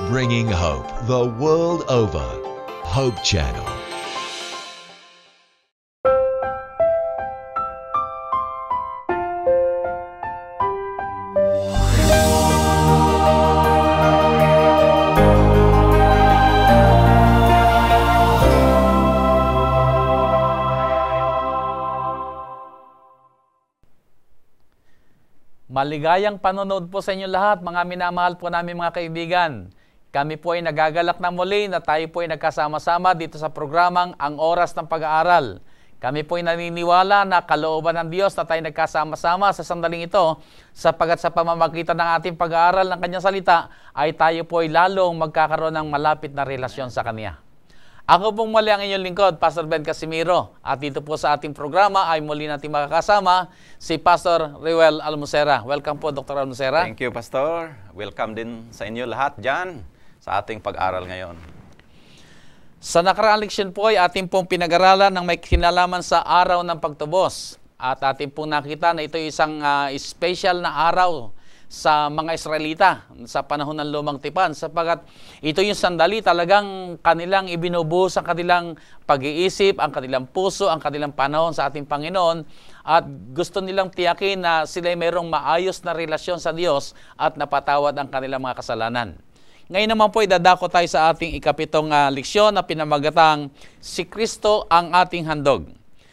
Bringing hope the world over. Hope Channel. Maligayang panonood po sa inyo lahat, mga minamahal po namin mga kaibigan. Kami po ay nagagalak na muli na tayo po ay nagkasama-sama dito sa programang Ang Oras ng Pag-aaral. Kami po ay naniniwala na kalooban ng Diyos na tayo nagkasama-sama sa sandaling ito sapagkat sa pamamagitan ng ating pag-aaral ng Kanyang salita ay tayo po ay lalong magkakaroon ng malapit na relasyon sa Kanya. Ako pong muli ang inyong lingkod, Pastor Ben Casimiro. At dito po sa ating programa ay muli natin makakasama si Pastor Reuel Almocera. Welcome po, Dr. Almocera. Thank you, Pastor. Welcome din sa inyo lahat dyan sa ating pag-aral ngayon. Sa nakaraang leksyon po ay ating pong pinag-aralan ng may kinalaman sa araw ng pagtubos. At ating pong nakita na ito isang special na araw sa mga Israelita sa panahon ng Lumang Tipan sapagkat ito yung sandali talagang kanilang ibinubuhos ang kanilang pag-iisip, ang kanilang puso, ang kanilang panahon sa ating Panginoon at gusto nilang tiyakin na sila ay mayroong maayos na relasyon sa Diyos at napatawad ang kanilang mga kasalanan. Ngayon naman po idadako tayo sa ating ikapitong leksyon na pinamagatang Si Kristo ang ating handog.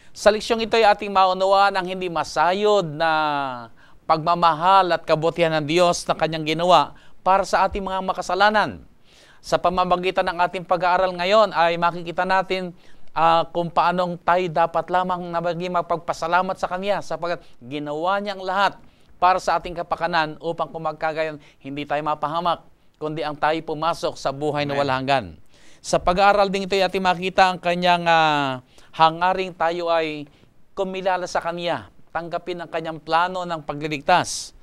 Sa leksyong ito ay ating maunawaan ang hindi masayod na pagmamahal at kabutihan ng Diyos na Kanyang ginawa para sa ating mga makasalanan. Sa pamamagitan ng ating pag-aaral ngayon ay makikita natin kung paanong tayo dapat lamang na maging magpagpasalamat sa Kanya sapagkat ginawa niya ang lahat para sa ating kapakanan upang kung magkagayon hindi tayo mapahamak kundi ang tayo pumasok sa buhay na walang hanggan. Sa pag-aaral din ito ay ating makita ang Kanyang hangaring tayo ay kumilala sa Kanya, tanggapin ang Kanyang plano ng pagliligtas.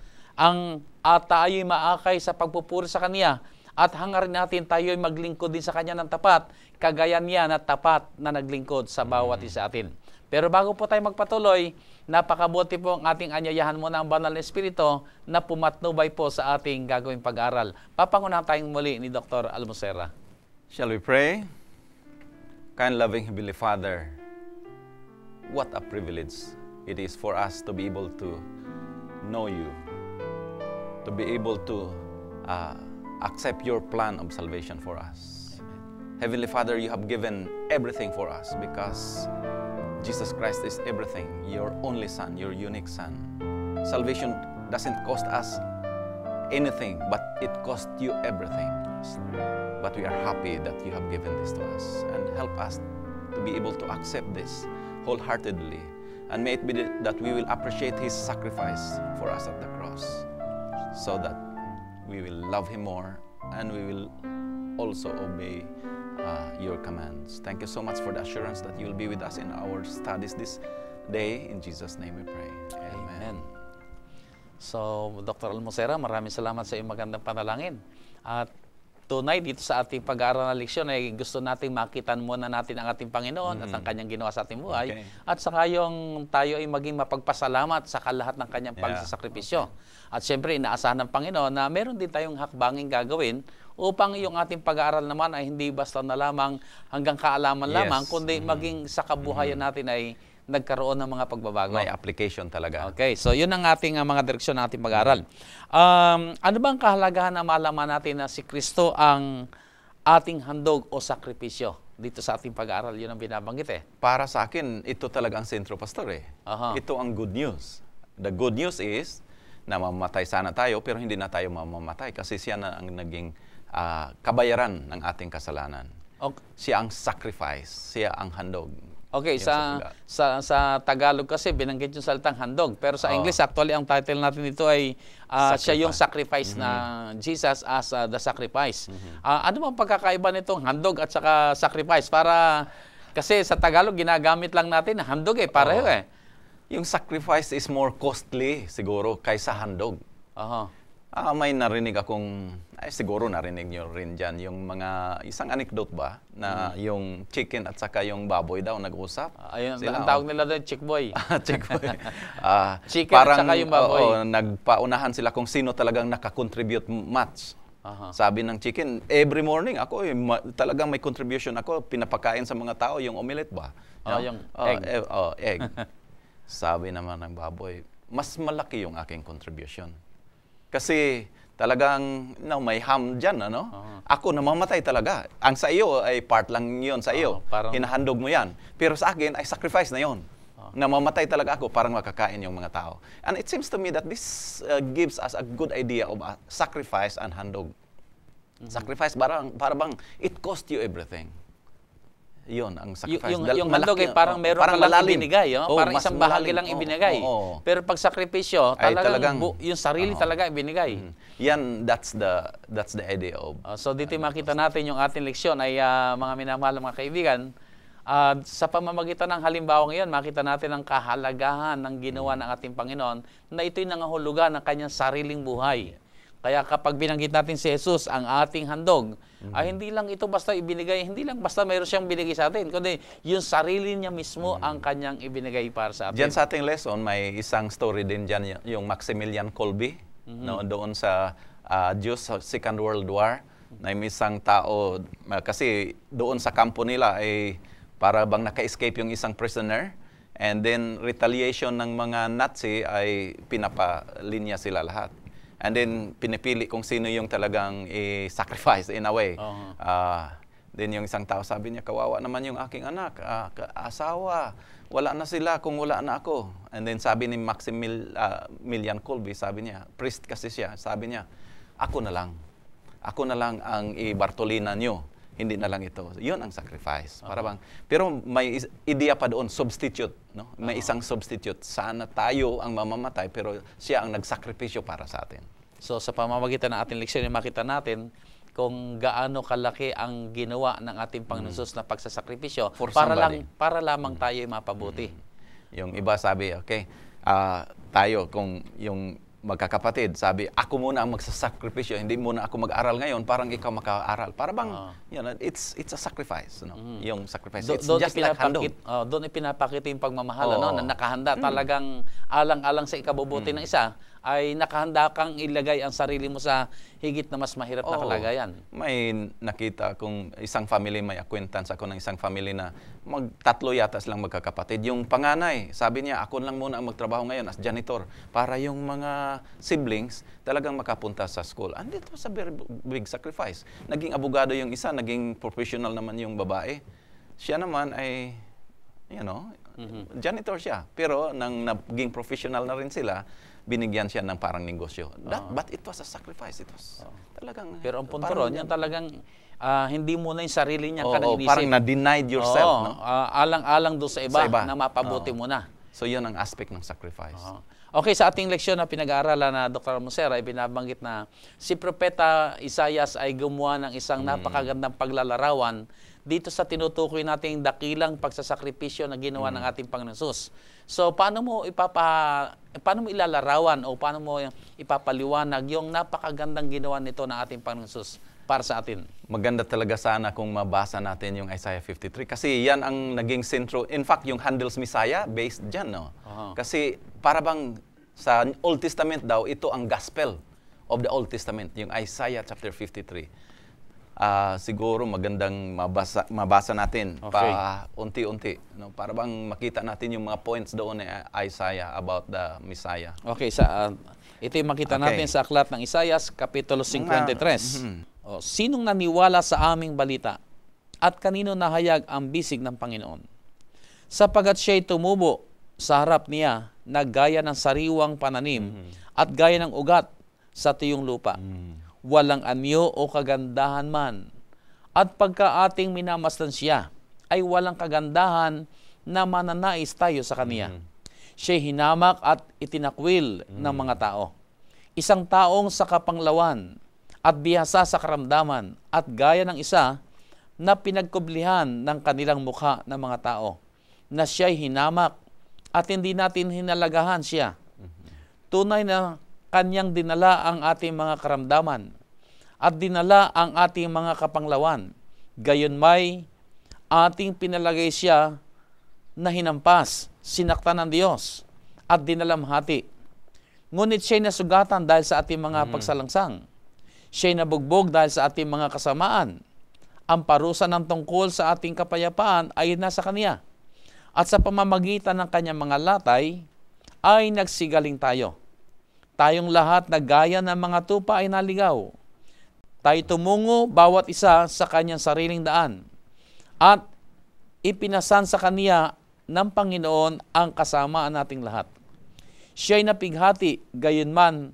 Tayo ay maakay sa pagpupuri sa Kanya at hangarin natin tayo ay maglingkod din sa Kanya ng tapat, kagaya niya na tapat na naglingkod sa bawat isa atin. Pero bago po tayo magpatuloy, napakabuti po ang ating anyayahan muna ang Banal na Espiritu na pumatnubay po sa ating gagawing pag-aaral. Papangunahan tayong muli ni Dr. Almocera. Shall we pray? Kind loving Heavenly Father, what a privilege it is for us to be able to know you, to be able to accept your plan of salvation for us. Heavenly Father, you have given everything for us because Jesus Christ is everything, your only Son, your unique Son. Salvation doesn't cost us anything, but it cost you everything. But we are happy that you have given this to us and help us to be able to accept this wholeheartedly. And may it be that we will appreciate His sacrifice for us at the cross so that we will love Him more and we will also obey your commands. Thank you so much for the assurance that you will be with us in our studies this day. In Jesus' name we pray. Amen. So, Dr. Almocera, maraming salamat sa iyong magandang panalangin. At tunay dito sa ating pag-aaral na leksyon ay gusto nating makita muna natin ang ating Panginoon at ang Kanyang ginawa sa ating buhay. At saka yung tayo ay maging mapagpasalamat sa kalahat ng Kanyang pagsasakripisyo. At siyempre, inaasahan ng Panginoon na meron din tayong hakbanging gagawin upang yung ating pag-aaral naman ay hindi basta na lamang hanggang kaalaman lamang, kundi maging sa kabuhayan natin ay nagkaroon ng mga pagbabago. May application talaga. Okay, so yun ang ating mga direksyon ng ating pag-aaral. Ano bang kahalagahan na malaman natin na si Kristo ang ating handog o sakripisyo dito sa ating pag-aaral? Yun ang binabanggit eh. Para sa akin, ito talaga ang sentro, Pastor eh. Ito ang good news. The good news is na mamamatay sana tayo pero hindi na tayo mamamatay kasi siya na ang naging kabayaran ng ating kasalanan. Okay. Siya ang sacrifice, siya ang handog. Okay, sa Tagalog kasi binanggit yung salitang handog. Pero sa English, actually, ang title natin dito ay siya yung sacrifice na Jesus as the sacrifice. Ano bang pagkakaiba nitong handog at saka sacrifice? Kasi sa Tagalog, ginagamit lang natin handog eh, pareho eh. Yung sacrifice is more costly siguro kaysa handog. May narinig akong, siguro narinig nyo rin dyan, yung mga, isang anecdote ba, na yung chicken at saka yung baboy daw nag-usap. Ayun, ang tawag nila doon, chick boy. Chick boy. Chicken parang, at saka yung baboy. Nagpaunahan sila kung sino talagang nakakontribute much Aha. Sabi ng chicken, every morning ako, talagang may contribution ako, pinapakain sa mga tao yung omelette ba? Yung egg. Egg. Sabi naman ng baboy, mas malaki yung aking contribution. Kasi talagang may ham dyan, ano? Ako namamatay talaga. Ang sa iyo ay part lang yun sa iyo. Parang... Hinahandog mo yan. Pero sa akin ay sacrifice na yun. Namamatay talaga ako parang makakain yung mga tao. And it seems to me that this gives us a good idea of sacrifice and handog. Sacrifice, para bang it cost you everything. Yun ang sacrifice. Yung handog ay parang meron ka lang ibinigay. Parang isang bahagi lang ibinigay. Pero pag sakripisyo, talagang yung sarili talaga ibinigay. Yan, that's the idea of... So dito makita natin yung ating leksyon ay mga minamahal mga kaibigan. Sa pamamagitan ng halimbawa ngayon, makita natin ang kahalagahan ng ginawa ng ating Panginoon na ito'y nangahulugan ng kanyang sariling buhay. Kaya kapag binanggit natin si Jesus, ang ating handog, ay hindi lang ito basta ibinigay, hindi lang basta mayroon siyang binigay sa atin, kundi yung sarili niya mismo ang kanyang ibinigay para sa atin. Diyan sa ating lesson, may isang story din dyan, yung Maximilian Kolbe, no, doon sa Diyos sa Second World War, na may isang tao, kasi doon sa kampo nila ay para bang naka-escape yung isang prisoner, and then retaliation ng mga Nazi ay pinapalinya sila lahat. And then pinipili kung sino yung talagang sacrifice in a way. Then yung isang tao sabi niya, kawawa naman yung aking anak, asawa, wala na sila kung wala na ako. And then sabi ni Maximilian Kolbe, sabi niya, priest kasi siya, sabi niya, ako na lang ang ibartolina nyo. Hindi na lang ito. Yun ang sacrifice. Para bang, pero may ideya pa doon, substitute. No? May isang substitute. Sana tayo ang mamamatay, pero siya ang nagsakripisyo para sa atin. So sa pamamagitan ng ating leksyon, makita natin kung gaano kalaki ang ginawa ng ating Panginoon Jesus na pagsasakripisyo para lamang tayo mapabuti. Yung iba sabi, okay, tayo kung yung magkakapatid, sabi, ako muna ang magsasakripisyo, hindi muna ako mag-aral ngayon, parang ikaw maka-aral. Para bang, it's a sacrifice. No? Yung sacrifice. It's just like handog. Doon ipinapakita yung pagmamahal, na nakahanda talagang alang-alang sa ikabubuti ng isa, ay nakahanda kang ilagay ang sarili mo sa higit na mas mahirap na kalagayan. May nakita kung isang family, may acquaintance ako ng isang family na tatlo yata silang magkakapatid. Yung panganay, sabi niya, ako lang muna ang magtrabaho ngayon as janitor para yung mga siblings talagang makapunta sa school. And it was a very big sacrifice. Naging abogado yung isa, naging professional naman yung babae. Siya naman ay, janitor siya. Pero nang naging professional na rin sila, binigyan siya ng parang negosyo. But it was a sacrifice. It was talagang... Pero ang punto ron, yan talagang hindi mo na yung sarili niya ka nang inisip. Parang na-denied yourself. No? Alang-alang doon sa iba na mapabuti mo na. So yun ang aspect ng sacrifice. Okay, sa ating leksyon na pinag-aaralan na Dr. Musera, ay binabanggit na si Propeta Isaias ay gumawa ng isang napakagandang paglalarawan dito sa tinutukoy nating dakilang pagsasakripisyo na ginawa ng ating Panginoon Jesus. So, paano mo ilalarawan o paano mo ipapaliwanag yung napakagandang ginawa nito ng ating Panginoon Jesus para sa atin? Maganda talaga sana kung mabasa natin yung Isaiah 53 kasi yan ang naging sentro. In fact, yung Handel's Messiah based dyan, no? Kasi para bang sa Old Testament daw, ito ang gospel of the Old Testament, yung Isaiah chapter 53. Siguro magandang mabasa natin pa unti-unti, no? Para bang makita natin yung mga points doon ni Isaiah about the Messiah. Okay, ito yung makita natin sa aklat ng Isaias, Kapitulo 53. Sinong naniwala sa aming balita at kanino nahayag ang bisig ng Panginoon? Sapagat siya'y tumubo sa harap niya na gaya ng sariwang pananim at gaya ng ugat sa tuyong lupa. Walang anyo o kagandahan man. At pagka ating minamasdan siya, ay walang kagandahan na mananais tayo sa kaniya. Siya'y hinamak at itinakwil ng mga tao. Isang taong sa kapanglawan at bihasa sa karamdaman at gaya ng isa na pinagkublihan ng kanilang mukha ng mga tao, na siya'y hinamak at hindi natin hinalagahan siya. Tunay na kanyang dinala ang ating mga karamdaman at dinala ang ating mga kapanglawan. Gayon may ating pinalagay siya na hinampas, sinaktan ng Diyos at dinalamhati. Ngunit siya'y nasugatan dahil sa ating mga pagsalangsang. Siya'y nabugbog dahil sa ating mga kasamaan. Ang parusa ng tungkol sa ating kapayapaan ay nasa Kanya. At sa pamamagitan ng Kanyang mga latay, ay nagsigaling tayo. Tayong lahat na gaya ng mga tupa ay naligaw. Tayo tumungo bawat isa sa Kanyang sariling daan. At ipinasan sa Kanya ng Panginoon ang kasamaan nating lahat. Siya'y napighati gayunman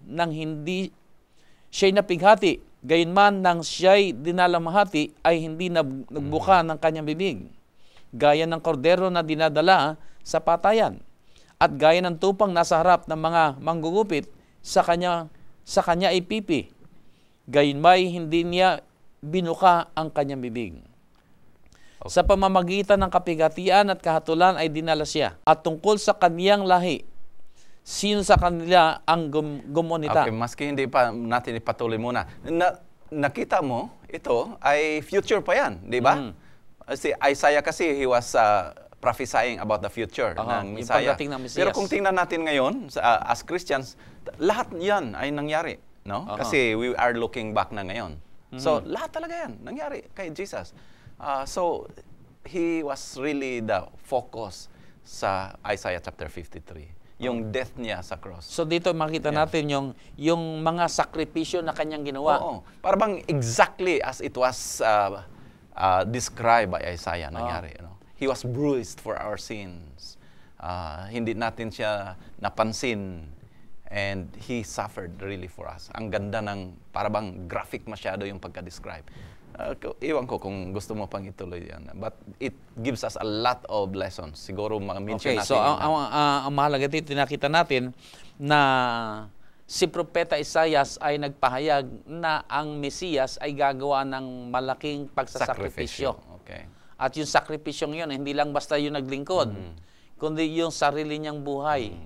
nang siya'y dinalamhati ay hindi nagbuka ng kanyang bibig. Gaya ng kordero na dinadala sa patayan at gaya ng tupang nasa harap ng mga manggugupit sa kanya ipipi. Gayunmay hindi niya binuka ang kanyang bibig. Sa pamamagitan ng kapigatian at kahatulan ay dinala siya. At tungkol sa kaniyang lahi, sino sa kanila ang gumonita? Okay, maski hindi pa natin ipatuloy muna. Nakita mo, ito ay future pa yan, di ba? Si Isaiah kasi, he was prophesying about the future ng Messiah. Ng Mesias. Pero kung tingnan natin ngayon, as Christians, lahat yan ay nangyari. No? Kasi we are looking back na ngayon. So, lahat talaga yan nangyari kay Jesus. So, he was really the focus sa Isaiah chapter 53. Yung death niya sa cross. So dito makita natin yung mga sakripisyo na kanyang ginawa. Oo. Para bang exactly as it was described by Isaiah nangyari. You know? He was bruised for our sins. Hindi natin siya napansin. And he suffered really for us. Ang ganda ng, para bang graphic masyado yung pagka-describe. Iwan ko kung gusto mo pang ituloy yan. But it gives us a lot of lessons. Siguro mention natin. So ang mahalaga dito, nakita natin na si Propeta Isaias ay nagpahayag na ang Mesiyas ay gagawa ng malaking pagsasakripisyo. Okay. At yung sakripisyong yun, hindi lang basta yung naglingkod, kundi yung sarili niyang buhay.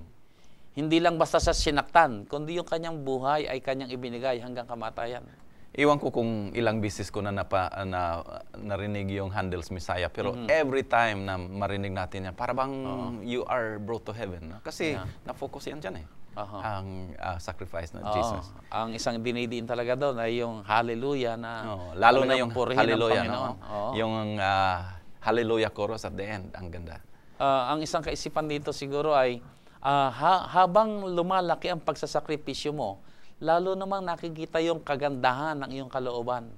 Hindi lang basta sa sinaktan, kundi yung kanyang buhay ay kanyang ibinigay hanggang kamatayan. Iwan ko kung ilang bisis ko na narinig yung Handel's Messiah. Pero every time na marinig natin yan, para bang you are brought to heaven. No? Kasi na-focus yan dyan eh. Ang sacrifice na Jesus. Ang isang dinidiin talaga doon ay yung hallelujah na lalo na yung hallelujah. No? Yung hallelujah chorus at the end. Ang ganda. Ang isang kaisipan dito siguro ay habang lumalaki ang pagsasakripisyo mo, lalo namang nakikita yung kagandahan ng iyong kalooban.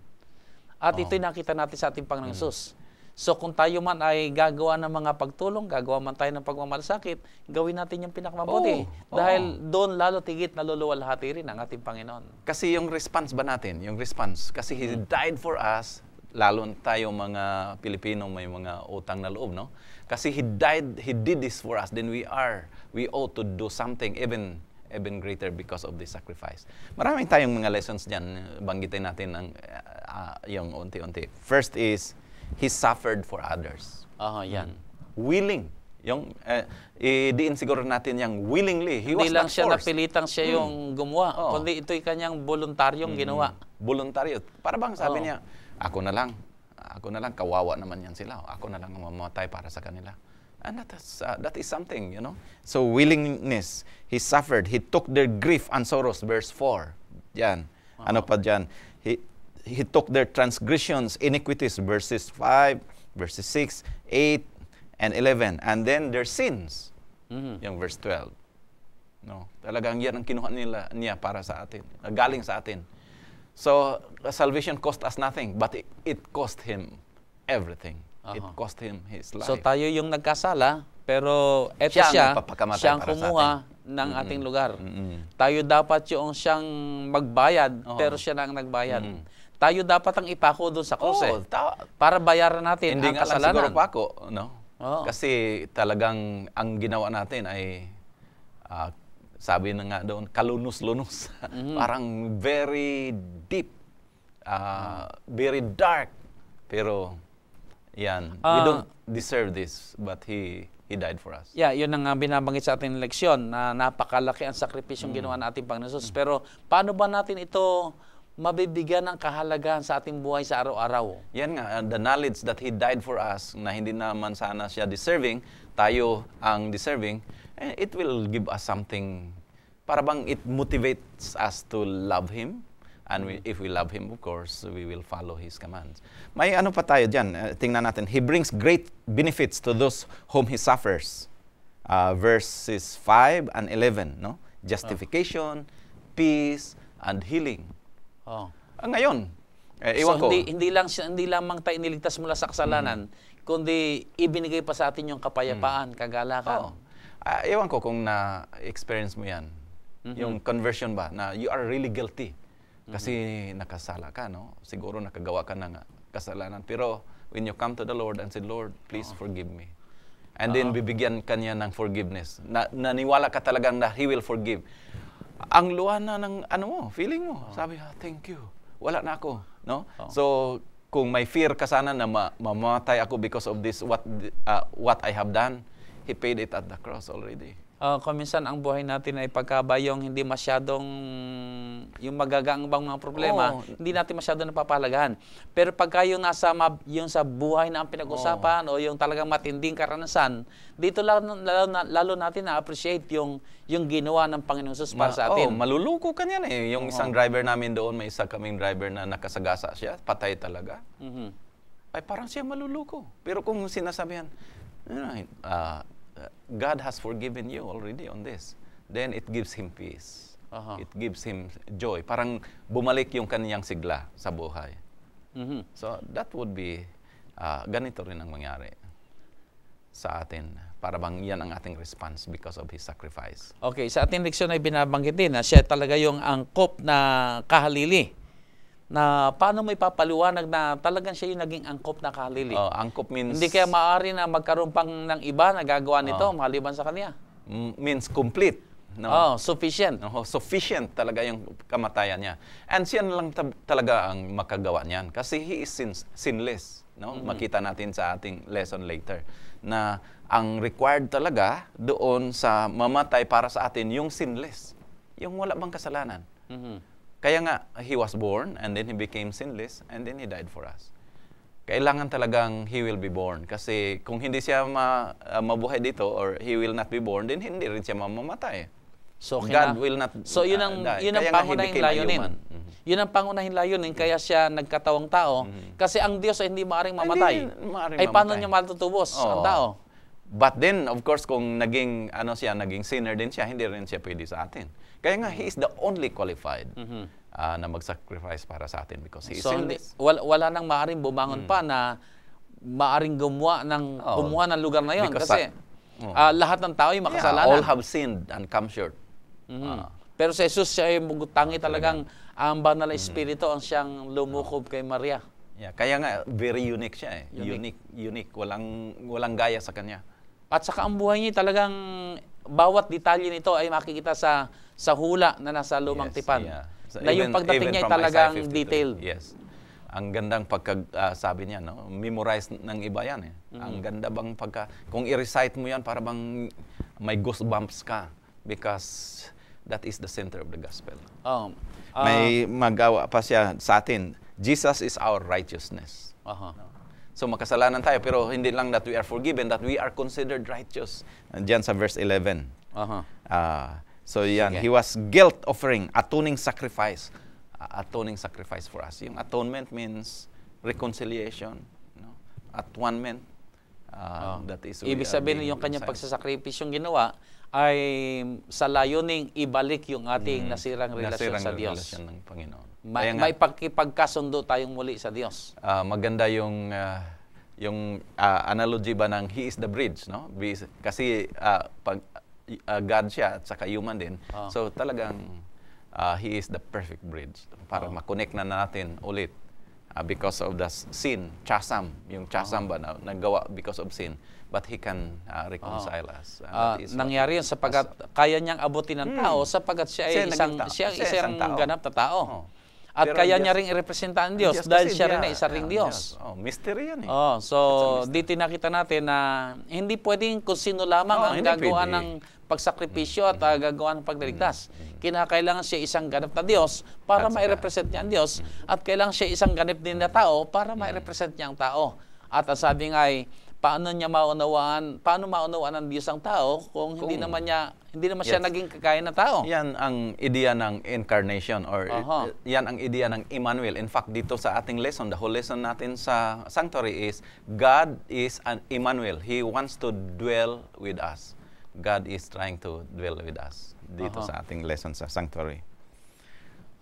At ito'y nakita natin sa ating Panginoong Hesus. So kung tayo man ay gagawa ng mga pagtulong, gagawa man tayo ng pagmamalasakit, gawin natin yung pinakamabuti. Dahil doon lalo tigit naluluwalhati rin ang ating Panginoon. Kasi yung response ba natin? Yung response. Kasi He died for us, lalo tayo mga Pilipino may mga utang na loob, no? Kasi He did this for us, then we ought to do something even greater because of this sacrifice. Maraming tayong mga lessons dyan. Banggitin natin yung unti-unti. First is, He suffered for others. Yan. Willing. Yung, diin siguro natin yung willingly. Hindi lang siya napilitang siya yung gumawa, kundi ito'y kanyang voluntaryong ginawa. Voluntaryo. Para bang sabi niya, ako na lang, kawawa naman yan sila. Ako na lang mamatay para sa kanila. And that is something, you know. So willingness, He suffered. He took their grief and sorrows, verse 4. Yan. Ano pa dyan? He took their transgressions, iniquities, verses 5, verses 6, 8, and 11. And then their sins, yung verse 12. No, talagang yan ang kinuha niya para sa atin. Galing sa atin. So, salvation cost us nothing, but it cost Him everything. It cost Him His life. So tayo yung nagkasala, pero eto siya ang kumuha ng ating lugar. Tayo dapat yung siyang magbayad, pero siya na ang nagbayad. Tayo dapat ang ipako doon sa krus para bayaran natin hindi ang nga kasalanan. Hindi lang siguro pako, no? Kasi talagang ang ginawa natin ay sabi na nga doon, kalunos-lunos. Parang very deep, very dark. Pero yan, we don't deserve this, but He died for us. Yeah, yun ang binabanggit sa ating leksyon na napakalaki ang sakripisyong ginawa ng ating Panginoon Jesus. Pero paano ba natin ito mabibigyan ng kahalagahan sa ating buhay sa araw-araw? Yan nga, the knowledge that He died for us, na hindi naman sana siya deserving, tayo ang deserving, it will give us something, para bang it motivates us to love Him And if we love Him, of course, we will follow His commands. May ano pa tayo dyan? Tingnan natin. He brings great benefits to those whom He suffers. Verses 5 and 11, no? Justification, peace, and healing. Oh. Ngayon, So iwan ko. hindi lamang tayo iniligtas mula sa kasalanan, kundi ibinigay pa sa atin yung kapayapaan, kagalakan. Iwan ko kung na-experience mo yan. Yung conversion ba, na you are really guilty. Kasi nakasala ka, no? Siguro nakagawa ka ng kasalanan. Pero when you come to the Lord and say, Lord, please forgive me. And then bibigyan ka niya ng forgiveness. Naniwala ka talagang na He will forgive. Ang luha na ng feeling mo. Sabi, thank you. Wala na ako, no? So kung may fear ka sana na mamatay ako because of this what I have done, He paid it at the cross already. Kung minsan ang buhay natin ay pagkaba yung hindi masyadong yung magagaang mga problema, hindi natin masyadong napapahalagahan. Pero pagka yung yung sa buhay na ang pinag-usapan o yung talagang matinding karanasan, dito lalo natin na-appreciate yung ginawa ng Panginoon Jesus para sa atin. Maluluko ka niyan eh. Yung isang driver namin doon, may isa kaming driver na nakasagasa siya, patay talaga. Ay parang siya maluluko. Pero kung sinasabihan, God has forgiven you already on this. Then it gives him peace. It gives him joy. Parang bumalik yung kaniyang sigla sa buhay. So that would be, ganito rin ang mangyari sa atin. Para bang yan ang ating response because of His sacrifice. Okay, sa ating leksyon ay binabanggit din na siya talaga yung angkop na kahalili. Na paano mo ipapaliwanag na talagang siya yung naging angkop na kahalili? Angkop means... Hindi kaya maaari na magkaroon pang ng iba na gagawa nito maliban sa kanya? Means complete. No? Sufficient. Sufficient talaga yung kamatayan niya. And siya na lang talaga ang makagawa niyan. Kasi He is sinless. No? Makita natin sa ating lesson later. Na ang required talaga doon sa mamatay para sa atin, yung sinless. Yung wala bang kasalanan. Kaya nga, He was born, and then He became sinless, and then He died for us. Kailangan talagang He will be born. Kasi kung hindi siya mabuhay dito, or He will not be born, then hindi rin siya mamamatay. So, God will not yun ang pangunahing layunin. Yun ang pangunahing layunin, kaya siya nagkatawang tao. Kasi ang Diyos ay hindi maaaring mamatay. Ay paano niya matutubos ang tao? But then, of course, kung naging sinner din siya, hindi rin siya pwede sa atin. Kaya nga, He is the only qualified na mag-sacrifice para sa atin because He is sinless. Wala nang maaaring bumangon pa na maaaring gumawa ng lugar na yon. Kasi lahat ng tao ay makasalanan. All have sinned and come short. Pero si Jesus, siya ay tangi talagang ang banal na Espiritu ang siyang lumukob kay Maria. Kaya nga, very unique siya eh. Unique. Walang gaya sa Kanya. At saka ang buhay niya talagang bawat detalye nito ay makikita sa hula na nasa lumang tipan. So na yung pagdating niya ay talagang detailed. Yes. Ang gandang pagkasabi niya, no? Memorize ng iba yan eh. Ang ganda bang kung i-recite mo yan, para bang may goosebumps ka because that is the center of the gospel. May magawa pa siya sa atin. Jesus is our righteousness. So makasalanan tayo, pero hindi lang that we are forgiven, that we are considered righteous. Diyan sa verse 11. So yan, He was guilt offering, atoning sacrifice. Atoning sacrifice for us. Yung atonement means reconciliation, no? Atonement. That is, ibig sabihin yung kanyang pagsasakripisyong ginawa ay sa layuning ibalik yung ating nasirang relasyon sa Diyos. Relasyon ng Panginoon. May pagkipagkasundo tayong muli sa Diyos. Maganda yung analogy ba ng He is the bridge, no? Kasi pag God siya at saka human din. So talagang He is the perfect bridge para ma-connect na natin ulit because of the sin, chasm. Yung chasm ba na nagawa because of sin. But He can reconcile us. Nangyari yun sapagkat kaya niyang abutin ng tao sapagkat siya ay isang ganap na tao. At kaya niya rin i-representa ang Diyos dahil siya rin ay isa ring Diyos. Mystery yan eh. So, dito nakita natin na hindi pwedeng kung sino lamang ang gagawa ng pagsakripisyo at gagawa ng pagliligtas. Kinakailangan siya isang ganap na Diyos para ma-represent niya ang Diyos at kailangan siya isang ganap din na tao para ma-represent niya ang tao. At ang sabi nga ay, paano maunawaan ng Diyos ang tao kung hindi naman siya naging kagaya na tao? Yan ang ideya ng incarnation or yan ang ideya ng Emmanuel. In fact, dito sa ating lesson, the whole lesson natin sa sanctuary is God is an Emmanuel. He wants to dwell with us. God is trying to dwell with us dito sa ating lesson sa sanctuary.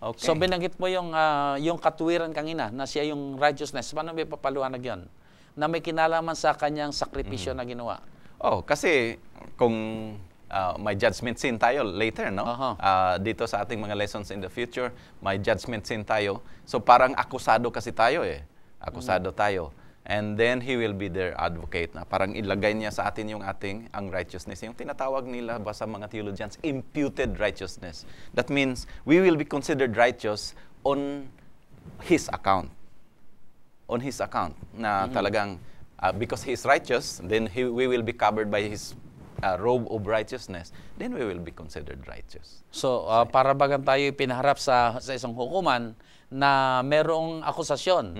Okay. So binanggit mo yung katuwiran kanina na siya yung righteousness. Paano may papaluanag yun? Na may kinalaman sa kanyang sakripisyo na ginawa. Kasi kung may judgment sin tayo later, no? Dito sa ating mga lessons in the future, may judgment sin tayo. So parang akusado kasi tayo Akusado tayo. And then He will be their advocate na parang ilagay niya sa atin ang righteousness. Yung tinatawag nila ba sa mga theologians, imputed righteousness. That means we will be considered righteous on His account. On His account na talagang because He is righteous, then we will be covered by His robe of righteousness, then we will be considered righteous. So, para bagang tayo pinaharap sa isang hukuman na merong akusasyon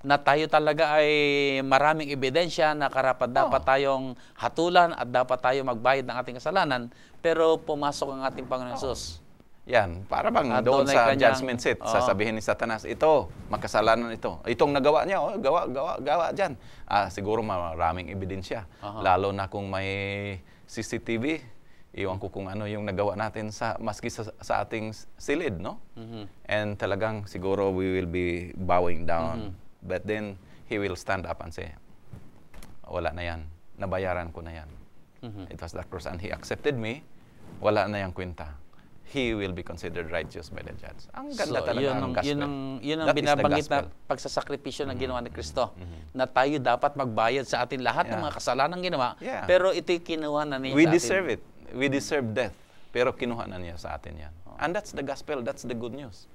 na tayo talaga ay maraming ebidensya na dapat tayong hatulan at dapat tayo magbayad ng ating kasalanan, pero pumasok ang ating Panginoon Hesus. Yan, para bang doon sa judgment seat, sasabihin ni Satanas, ito, makasalanan ito. Itong nagawa niya, gawa dyan. Siguro maraming ebidensya. Lalo na kung may CCTV, iwan ko kung ano yung nagawa natin maski sa ating silid, no? And talagang siguro we will be bowing down. But then, He will stand up and say, wala na yan. Nabayaran ko na yan. It was the cross and He accepted me. Wala na yung kwenta. He will be considered righteous by the judge. Ang ganda talaga ng gospel. Yun ang binabanggit na pagsasakripisyo na ginawa ni Kristo. Na tayo dapat magbayad sa atin lahat ng mga kasalanan ginawa. Pero ito'y kinuha na niya We sa deserve atin. it. We deserve death. Pero kinuha na niya sa atin yan. And that's the gospel. That's the good news.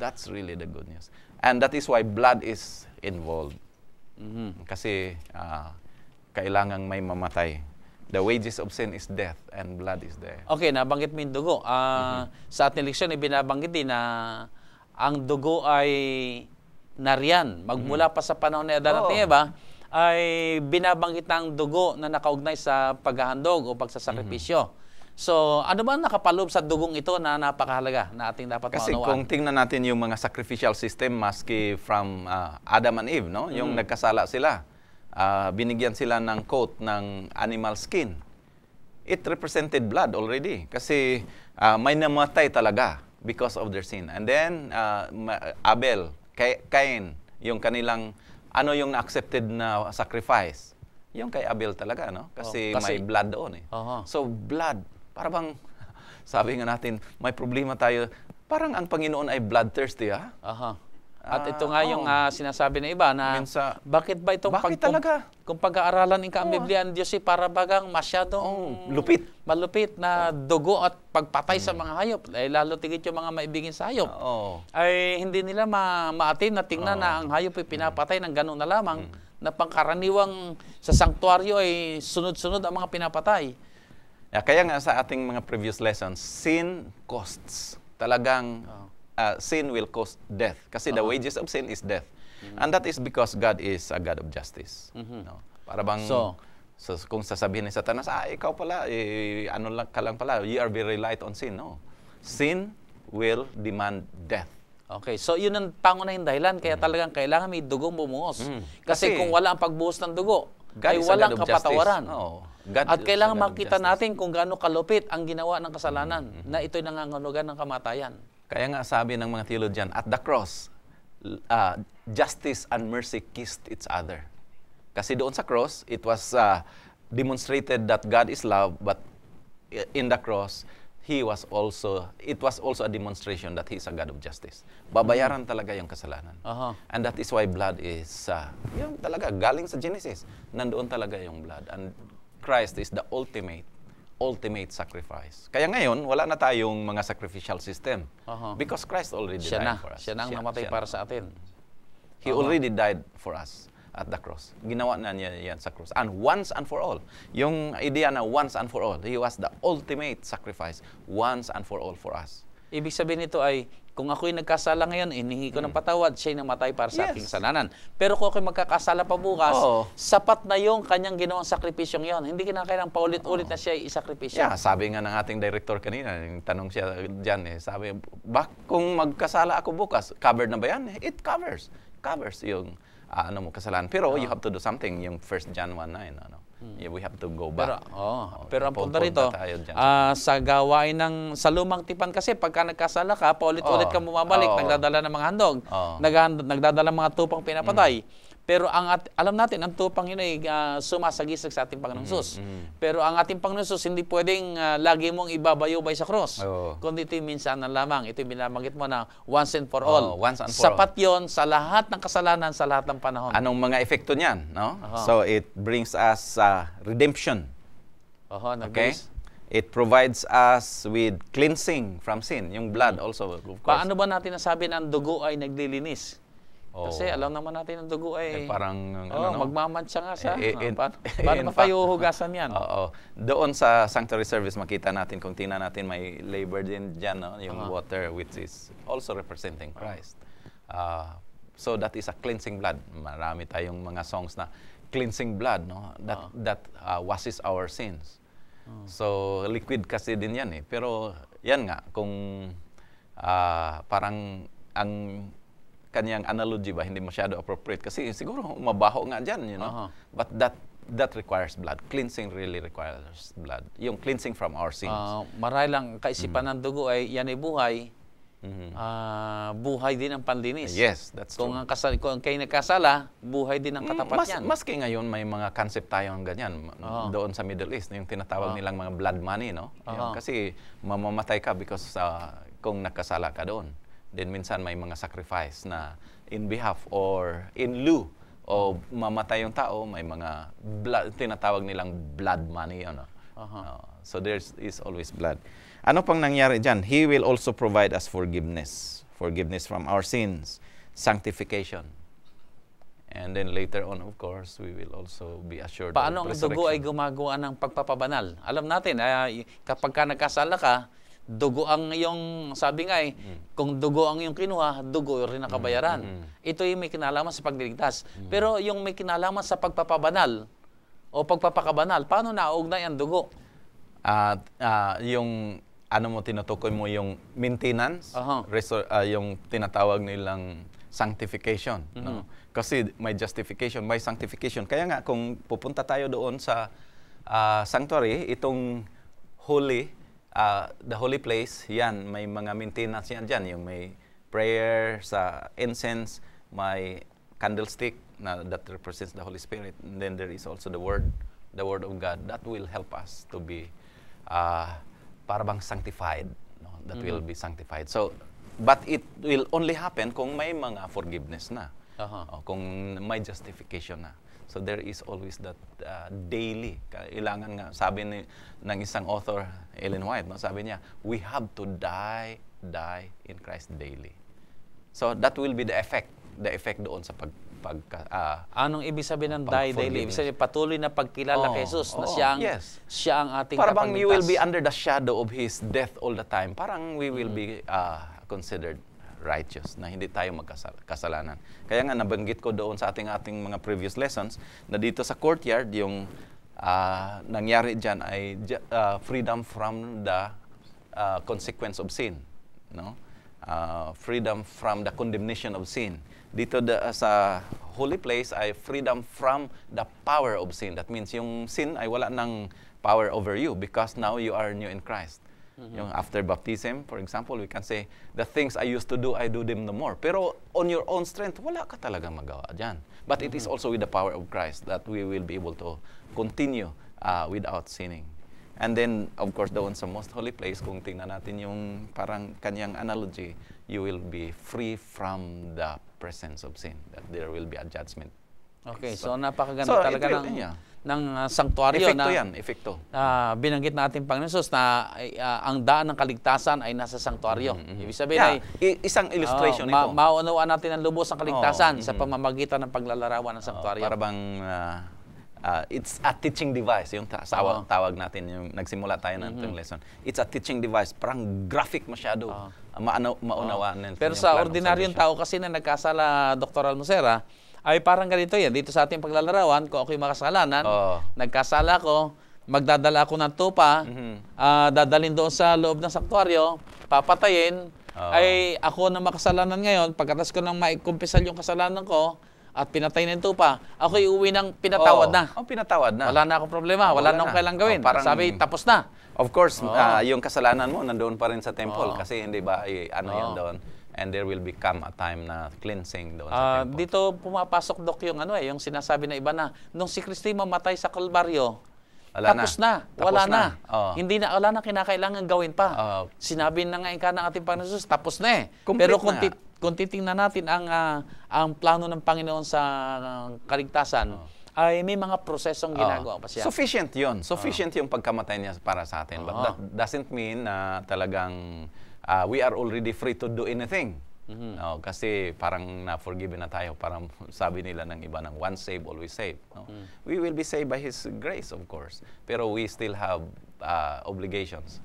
That's really the good news. And that is why blood is involved. Kasi kailangang may mamatay. The wages of sin is death and blood is there. Okay, nabanggit mo yung dugo. Sa ating leksyon, binabanggit din na ang dugo ay nariyan. Magmula pa sa panahon ni Adan at Eva, ay binabanggit ng dugo na nakaugnay sa paghahandog o pagsasakripisyo. So, ano ba nakapaloob sa dugong ito na napakahalaga na ating dapat Kasi maunawaan? kung tingnan natin yung mga sacrificial system maski from Adam and Eve, no? Yung nagkasala sila. Binigyan sila ng coat ng animal skin. It represented blood already kasi may namatay talaga because of their sin. And then Abel, Cain, yung kanilang yung na-accepted na sacrifice. Yung kay Abel talaga, no? Kasi may blood doon So blood, para bang sabi nga natin, may problema tayo. Parang ang Panginoon ay bloodthirsty, At ito nga yung sinasabi ng iba na bakit ba itong kung pag-aaralan ang Biblia ang Diyos ay para bagang masyadong malupit na dugo at pagpatay sa mga hayop. Lalo tigit yung mga maibigin sa hayop. Ay hindi nila maatin na tingnan na ang hayop ay pinapatay ng gano'n na lamang na pangkaraniwang sa sanktuaryo ay sunod-sunod ang mga pinapatay. Kaya nga sa ating mga previous lessons, sin costs. Talagang sin will cost death. Kasi the wages of sin is death. And that is because God is a God of justice. No? Para bang, so kung sasabihin ni Satanas, ikaw pala, ano lang ka lang pala, you are very light on sin. No. Sin will demand death. Okay, so yun ang pangunahing dahilan, kaya talagang kailangan may dugong bumuhos. Kasi kung wala ang pagbuhos ng dugo, ay walang kapatawaran. At kailangan makita natin kung gaano kalupit ang ginawa ng kasalanan, na ito'y nangangahulugan ng kamatayan. Kaya nga sabi ng mga theologian, at the cross, justice and mercy kissed each other. Kasi doon sa cross, it was demonstrated that God is love, but in the cross, it was also a demonstration that He is a God of justice. Babayaran talaga yung kasalanan. And that is why blood is, yung talaga, galing sa Genesis, nandoon talaga yung blood. And Christ is the ultimate sacrifice. Kaya ngayon, wala na tayong mga sacrificial system. Because Christ already died for us. Siya na ang namatay para sa atin. He already died for us at the cross. Ginawa na niya yan sa cross. And once and for all. Yung idea na once and for all. He was the ultimate sacrifice. Once and for all for us. Ibig sabihin nito ay kung ako'y nagkasala ngayon, inihingi ko ng patawad, siya'y namatay para sa Yes. aking kasalanan. Pero kung ako'y magkakasala pa bukas, Oo. sapat na yung kanyang ginawang sakripisyong yon. Hindi kinakailangang paulit-ulit na siya'y isakripisyo. Yeah, sabi nga ng ating director kanina, yung tanong siya dyan, sabi, kung magkasala ako bukas, covered na ba yan? It covers. Covers yung ano mo kasalanan. Pero you have to do something, yung 1 John 1:9, ano. Yeah, we have to go back. Pero ang punto rito, Punta tayo dyan. sa gawain sa lumang tipan kasi, pagka nagkasala ka, paulit-ulit ka bumabalik, nagdadala ng mga handog, nagdadala ng mga tupang pinapatay. Pero alam natin, ang tupang yun ay sumasagisag sa ating Panginoong Sus. Pero ang ating Panginoong Sus, hindi pwedeng lagi mong ibabayubay sa cross. Kundi ito'y minsan na lamang.Ito'y binabanggit mo na once and for all. Once and for Sapat yon sa lahat ng kasalanan, sa lahat ng panahon. Anong mga epekto niyan? No? So it brings us redemption. Okay? It provides us with cleansing from sin. Yung blood also, of course. Paano ba natin nasabi na ang dugo ay naglilinis? Kasi alam naman natin ang dugo ay parang magmamansya nga sa paano in pa tayo hugasan yan? Doon sa sanctuary service makita natin, kung tingnan natin, may labor din dyan, no? Yung water, which is also representing Christ. So that is a cleansing blood. Marami tayong mga songs na cleansing blood, no? That washes our sins. So liquid kasi din yan pero yan nga, kung parang ang kanyang analogy ba hindi masyado appropriate kasi siguro mabaho nga dyan, you know. But that requires blood. Cleansing really requires blood. Yung cleansing from our sins. Marahil lang kaisipan ng dugo ay yan ay buhay. Buhay din ang panlinis. Yes, that's true. Kung kayo nagkasala, buhay din ang katapat niyan. Maski ngayon may mga concept tayong ganyan doon sa Middle East, yung tinatawag nilang mga blood money, no? Yun, kasi mamamatay ka because kung nagkasala ka doon. Then minsan may mga sacrifice na in behalf or in lieu o mamatay yung tao, may mga tinatawag nilang blood money. So there is always blood. Ano pang nangyari dyan? He will also provide us forgiveness. Forgiveness from our sins. Sanctification. And then later on, of course, we will also be assured Paano of ang dugo ay resurrection. gumagawa ng pagpapabanal? Alam natin, kapag ka nagkasala ka, dugo ang iyong, sabi nga kung dugo ang iyong kinuha, dugo rin ang kabayaran. Ito yung may kinalaman sa pagliligtas. Pero yung may kinalaman sa pagpapabanal o pagpapakabanal, paano nauugnay ang dugo? Yung tinutukoy mo yung maintenance, yung tinatawag nilang sanctification. No? Kasi may justification, may sanctification. Kaya nga, kung pupunta tayo doon sa sanctuary, itong the holy place, yan, may mga maintenance yan dyan. Yung may prayer sa incense, may candlestick that represents the Holy Spirit. And then there is also the Word of God that will help us to be para bang sanctified. No? That will be sanctified. So, but it will only happen kung may mga forgiveness na. Kung may justification na. So there is always that daily. Kailangan nga, sabi ng isang author, Ellen White, no, sabi niya, we have to die in Christ daily. So that will be the effect doon sa Anong ibig sabihin ng die daily? Ibig sabihin, patuloy na pagkilala kay Jesus na siya ang ating kapagligtas. Parang you will be under the shadow of His death all the time. Parang we will be considered righteous, na hindi tayo magkasalanan. Kaya nga nabanggit ko doon sa ating mga previous lessons na dito sa courtyard yung nangyari diyan ay freedom from the consequence of sin, no? Freedom from the condemnation of sin. Dito sa holy place ay freedom from the power of sin. That means yung sin ay wala ng power over you because now you are new in Christ. Yung after baptism, for example, we can say, the things I used to do, I do them no more. Pero on your own strength, wala ka talagang magawa dyan. But it is also with the power of Christ that we will be able to continue without sinning. And then, of course, doon sa most holy place, kung tingnan natin yung parang kanyang analogy, you will be free from the presence of sin. That there will be a judgment. Okay, so napakaganda talaga ng sanktuaryo Epekto. Binanggit natin Panginoon Jesus na ang daan ng kaligtasan ay nasa sanktuaryo. Ibig sabihin ay isang illustration ito. Maunawaan natin ang lubos ng kaligtasan sa pamamagitan ng paglalarawan ng sanktuaryo. Para bang it's a teaching device, yung tawag natin, yung nagsimula tayo ng itong lesson. It's a teaching device, parang graphic masyado. Maunawaan nila. Pero sa ordinaryong tao kasi na nagkasala, Dr. Almosera, ay parang ganito yan. Dito sa ating paglalarawan, kung ako'y makasalanan, nagkasala ko, magdadala ako ng tupa, dadalhin doon sa loob ng sanktuaryo, papatayin, ay ako na makasalanan ngayon, pagkatas ko nang maikumpisal yung kasalanan ko, at pinatay ng tupa, ako'y uwi ng pinatawad na. Pinatawad na. Wala na akong problema, wala na akong kailang gawin. Sabi, tapos na. Of course, yung kasalanan mo nandoon pa rin sa temple kasi hindi ba yan doon. And there will become a time na cleansing doon sa temple. Dito pumapasok, Dok, yung yung sinasabi na iba na, nung si Kristi mamatay sa Kalbaryo, tapos na. Wala na. Hindi na, wala na kinakailangan gawin pa. Sinabi na nga ng ating Panginoon Jesus, tapos na Pero kung titingnan natin ang plano ng Panginoon sa kaligtasan, ay may mga prosesong ginagawa pa siya. Sufficient yun. Sufficient yung pagkamatay niya para sa atin. But that doesn't mean na talagang we are already free to do anything. Kasi parang na-forgiven na tayo. Parang sabi nila ng iba ng once saved, always saved. We will be saved by His grace, of course. Pero we still have obligations.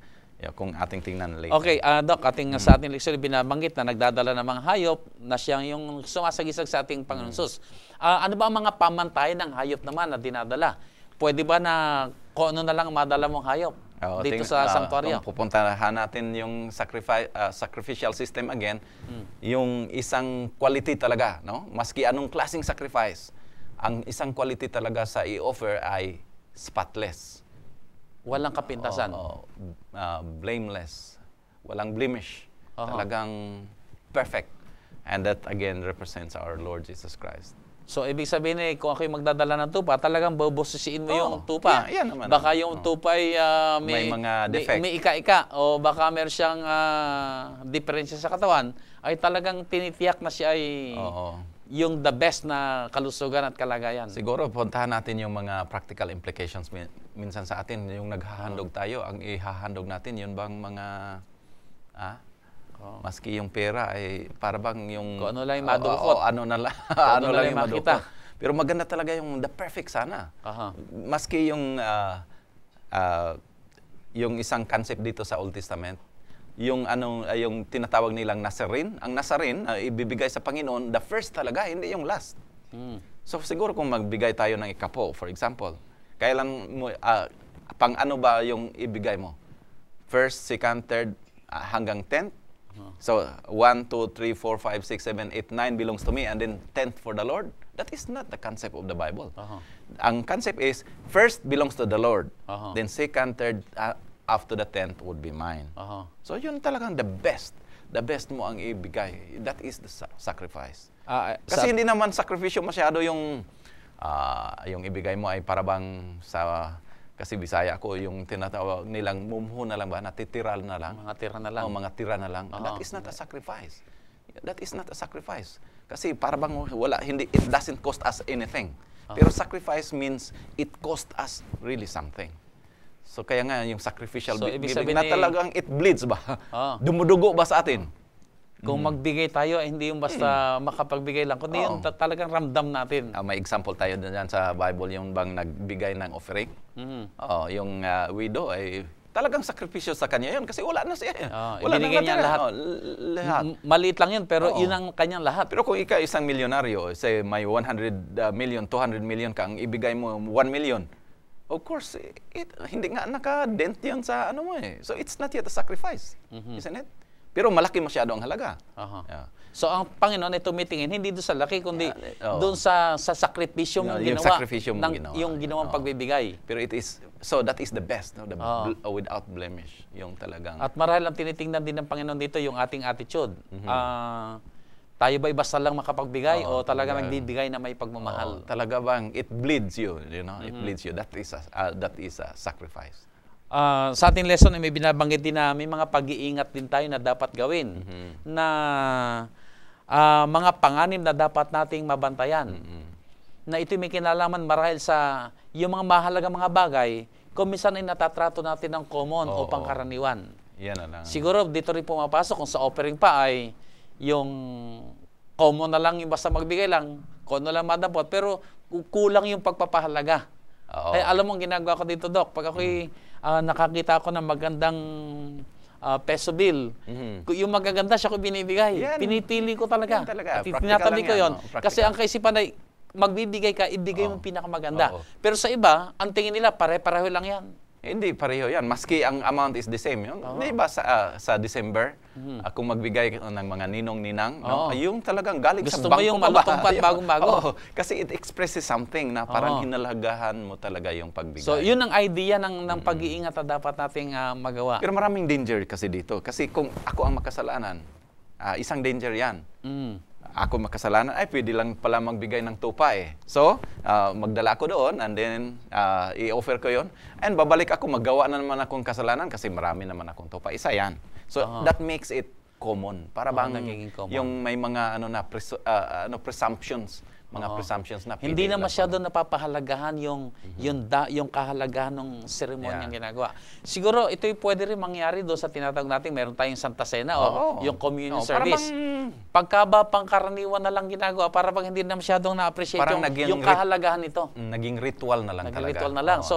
Kung ating tingnan later. Okay, Doc, sa ating leksyon binabanggit na nagdadala ng mga hayop na siyang yung sumasagisag sa ating Panginoon Sus. Ano ba ang mga pamantayan ng hayop naman na dinadala? Pwede ba na kung ano na lang madala mong hayop dito sa sanktuaryo? Pupuntahan natin yung sacrificial system again, yung isang quality talaga, no? Maski anong klaseng sacrifice, ang isang quality talaga sa i-offer ay spotless. Walang kapintasan. Blameless. Walang blemish. Talagang perfect. And that again represents our Lord Jesus Christ. So, ibig sabihin kung ako'y magdadala ng tupa, talagang bubusisiin mo yung tupa. Yan naman. Baka yung tupa ay may mga defect. May ika-ika o baka meron siyang diferensya sa katawan, ay talagang tinitiyak na siya ay yung the best na kalusugan at kalagayan. Siguro, puntahan natin yung mga practical implications minsan sa atin. Yung naghahandog tayo, ang ihahandog natin, yun bang mga... maski yung pera ay para bang yung... Kung ano lang yung madukot. Ano lang yung madukot. Pero maganda talaga yung the perfect sana. Maski yung isang concept dito sa Old Testament, yung tinatawag nilang Nazarene, ang Nazarene ibibigay sa Panginoon, the first talaga, hindi yung last. So siguro kung magbigay tayo ng ikapo, for example, kailan mo, pang ano ba yung ibigay mo? First, second, third, hanggang 10th? So, 1, 2, 3, 4, 5, 6, 7, 8, 9 belongs to me, and then 10th for the Lord? That is not the concept of the Bible. Ang concept is, first belongs to the Lord, then second, third, after the 10th would be mine. So, yun talagang the best. The best mo ang ibigay. That is the sacrifice. Kasi hindi naman sakripisyo masyado yung ibigay mo ay parabang sa... Kasi Bisaya ko, yung tinatawag nilang mumho na lang ba, natitiral na lang. Mga tira na lang. O mga tira na lang. That is not a sacrifice. That is not a sacrifice. Kasi parang it doesn't cost us anything. Pero sacrifice means it cost us really something. So kaya nga yung sacrificial giving na talagang it bleeds ba? Dumudugo ba sa atin? Kung magbigay tayo, hindi yung basta makapagbigay lang, kundi yung talagang ramdam natin. May example tayo dyan sa Bible, yung bang nagbigay ng offering. Yung widow ay talagang sakripisyo sa kanya yun kasi wala na siya. Wala ibinigay niya lahat. Lahat. Maliit lang yun, pero yun ang kanyang lahat. Pero kung ikaw isang milyonaryo, say may 100 million, 200 million ka, ang ibigay mo 1 million, of course, hindi nga naka-dent yun sa ano mo So it's not yet a sacrifice, isn't it? Pero malaki masyado ang halaga. So ang Panginoon ay tumitingin hindi doon sa laki kundi doon sa sakripisyo mong ginawa. Yung sakripisyo mong ginawa. Yung ginawang pagbibigay. Pero that is the best, without blemish, yung talagang. At marahil ang tinitingnan din ng Panginoon dito yung ating attitude. Tayo ba'y basta lang makapagbigay o talaga nagbibigay na may pagmamahal? Talaga bang it bleeds you, it bleeds you. That is a sacrifice. Sa ating lesson ay may binabanggit din na may mga pag-iingat din tayo na dapat gawin na mga panganib na dapat nating mabantayan. Na ito may kinalaman marahil sa yung mga mahalagang mga bagay kung minsan ay natatrato natin ng common o pangkaraniwan. Yan na lang. Siguro dito rin pumapasok kung sa offering pa ay yung common na lang yung basta magbigay lang, kung ano lang madampot, pero kulang yung pagpapahalaga Oo. Kaya alam mo ang ginagawa ko dito, Doc, pag ako'y nakakita ako ng magandang peso bill, yung magaganda siya ko binibigay. Yan. Pinipili ko talaga. Yan talaga. At Practical tinatabi lang ko yan, yun. no? Practical. Kasi ang kaisipan ay, magbibigay ka, ibigay mo Oo. pinakamaganda. Oo. Pero sa iba, ang tingin nila, pare-pareho lang yan. Hindi, pareho yan. Maski ang amount is the same. Yun. Di ba sa December, kung magbigay ng mga ninong-ninang, no? Oo. Yung talagang galing Gusto sa mo bangko yung pa ba? malutong bagong-bago. Oo. Kasi it expresses something na parang Oo. hinalagahan mo talaga yung pagbigay. So, yun ang idea ng pag-iingat na dapat nating magawa. Pero maraming danger kasi dito. Kasi kung ako ang makasalanan, isang danger yan. Ako makasalanan, ay pwede lang pala magbigay ng tupa eh. So, magdala ako doon and then i-offer ko yon. And babalik ako, maggawa na naman akong kasalanan kasi marami naman akong tupa. Isa yan. So, that makes it common. Para bang nagiging common. yung may mga presumptions, presumptions na Hindi na lang masyado napapahalagahan yung kahalagahan ng seremonyang Yeah. ginagawa. Siguro ito'y pwede rin mangyari doon sa tinatawag natin, meron tayong Santa Cena o yung communion service. Pagka ba pangkaraniwan na lang ginagawa, para bang hindi na masyadong na-appreciate Parang yung kahalagahan nito. naging ritual na lang talaga. Nag-ritual na lang. Oo. So,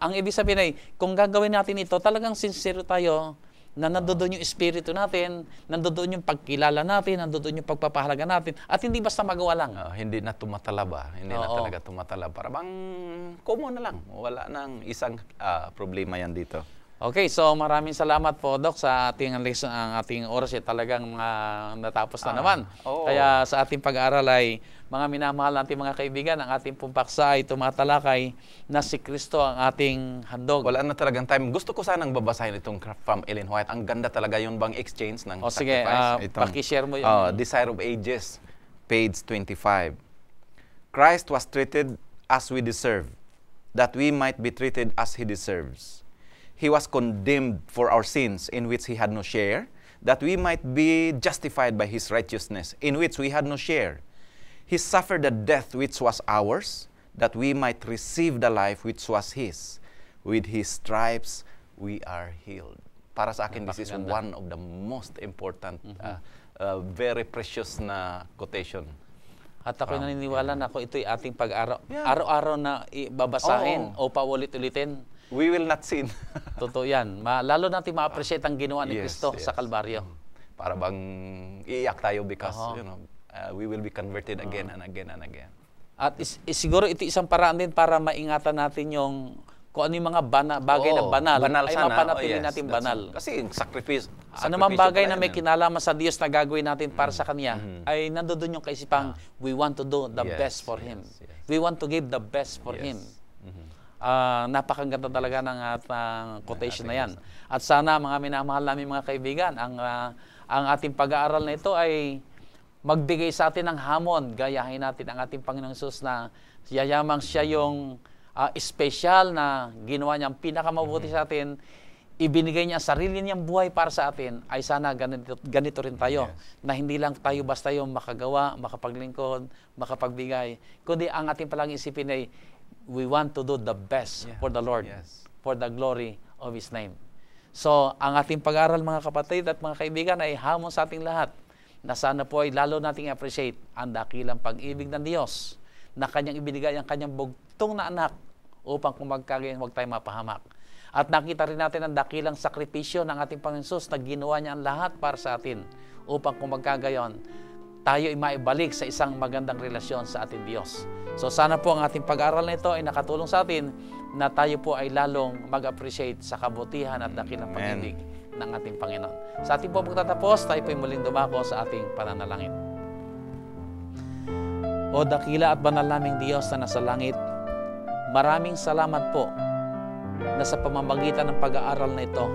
ang ibig sabihin ay, kung gagawin natin ito, talagang sincere tayo na nandoon yung espiritu natin, nandoon yung pagkilala natin, nandoon yung pagpapahalaga natin, at hindi basta magawa lang. Hindi na tumatalab. Hindi na Oo. talaga tumatalab. Para bang common na lang. Wala nang isang problema yan dito. Okay, so maraming salamat po, Doc, sa ating lesson, ang ating oras ay talagang natapos na naman. Oo. Kaya sa ating pag-aaral ay, mga minamahal natin mga kaibigan, ang ating pong paksa ay tumatalakay na si Kristo ang ating handog. Wala na talagang time. Gusto ko sanang babasahin itong from Ellen White. Ang ganda talaga yun bang exchange ng Sige, sacrifice. pakishare mo yun. Desire of Ages, page 25. Christ was treated as we deserve, that we might be treated as He deserves. He was condemned for our sins, in which He had no share, that we might be justified by His righteousness, in which we had no share. He suffered the death which was ours, that we might receive the life which was His. With His stripes, we are healed. Para sa akin, this is one of the most important, very precious na quotation. At ako'y naniniwala na ito'y ating pag-araw. Yeah. Araw-araw na babasahin o paulit-ulitin. We will not sin. Totoo yan. Lalo natin ma-appreciate ang ginawa ni Yes, Kristo yes. sa Kalbaryo. Para bang iiyak tayo because, we will be converted again and again and again. At siguro ito isang paraan din para maingatan natin yung kung ano yung mga bagay na banal ay sana. mapanatili natin That's banal. Kasi yung sacrifice. Ano mang sakripisyo bagay pala na may yan, kinalaman sa Diyos na gagawin natin para sa Kanya, ay nandoon yung kaisipang, we want to do the Yes, best for Him. yes. We want to give the best for Yes. Him. Napakaganda talaga ng quotation na yan. At sana mga minamahal namin mga kaibigan, ang ating pag-aaral na ito ay magbigay sa atin ng hamon. Gayahin natin ang ating Panginoong Hesus na yayamang siya yung special na ginawa niya, ang pinakamabuti sa atin, ibinigay niya ang sarili niyang buhay para sa atin, ay sana ganito rin tayo. Yes. Na hindi lang tayo basta yung makagawa, makapaglingkod, makapagbigay, kundi ang ating palaging isipin ay, we want to do the best for the Lord, for the glory of His name. So, ang ating pag-aaral mga kapatid at mga kaibigan ay hamon sa ating lahat na sana po ay lalo nating appreciate ang dakilang pag-ibig ng Diyos na Kanyang ibinigay ang Kanyang bugtong na anak upang kung magkagayon huwag tayo mapahamak. At nakita rin natin ang dakilang sakripisyo ng ating Panginoon Hesus na ginawa niya ang lahat para sa atin upang kung magkagayon tayo ay maibalik sa isang magandang relasyon sa ating Diyos. So sana po ang ating pag-aaral na ito ay nakatulong sa atin na tayo po ay lalong mag-appreciate sa kabutihan at dakilang pag-ibig ng ating Panginoon. Sa ating po pagtatapos, tayo po ay muling dumako sa ating pananalangin. O dakila at banal naming Diyos na nasa langit, maraming salamat po na sa pamamagitan ng pag-aaral na ito,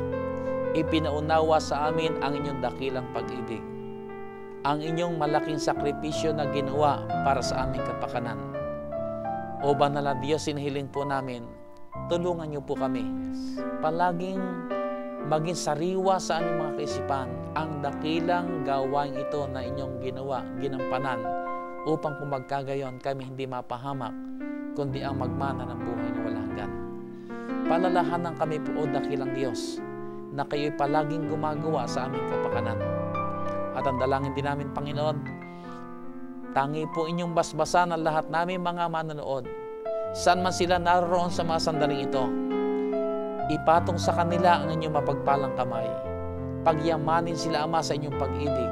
ipinaunawa sa amin ang inyong dakilang pag-ibig, ang inyong malaking sakripisyo na ginawa para sa aming kapakanan. O banal na Diyos, hinihiling po namin, tulungan niyo po kami. Palaging maging sariwa sa aming mga kaisipan ang dakilang gawain ito na inyong ginawa, ginampanan, upang kung magkagayon kami hindi mapahamak, kundi ang magmana ng buhay na walang hanggan. Palalahanan kami po, o dakilang Diyos, na kayo'y palaging gumagawa sa aming kapakanan. At ang dalangin din namin, Panginoon, tangi po inyong basbasan ang lahat namin mga manonood. Saan man sila naroon sa mga sandaling ito, ipatong sa kanila ang inyong mapagpalang kamay. Pagyamanin sila, Ama, sa inyong pag-ibig.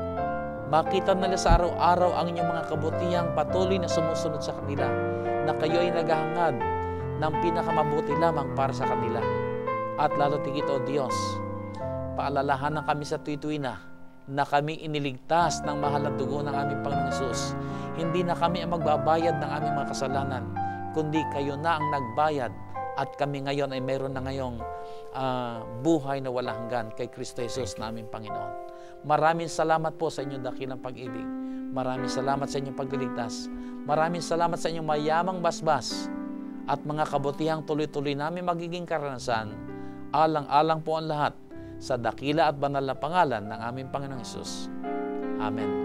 Makita nila sa araw-araw ang inyong mga kabutihang patuloy na sumusunod sa kanila, na kayo ay naghahangad ng pinakamabuti lamang para sa kanila. At lalo tigit, O Diyos, paalalahanan kami sa tuwi-tuwi na kami iniligtas ng mahal na dugo ng aming Panginoong Hesus. Hindi na kami ang magbabayad ng aming mga kasalanan, kundi kayo na ang nagbayad, at kami ngayon ay mayroon na ngayong buhay na walang hanggan kay Kristo Jesus na aming Panginoon. Maraming salamat po sa inyong dakilang pag-ibig. Maraming salamat sa inyong pagliligtas. Maraming salamat sa inyong mayamang basbas at mga kabutihang tuloy-tuloy namin magiging karanasan. Alang-alang po ang lahat sa dakila at banal na pangalan ng aming Panginoong Hesus. Amen.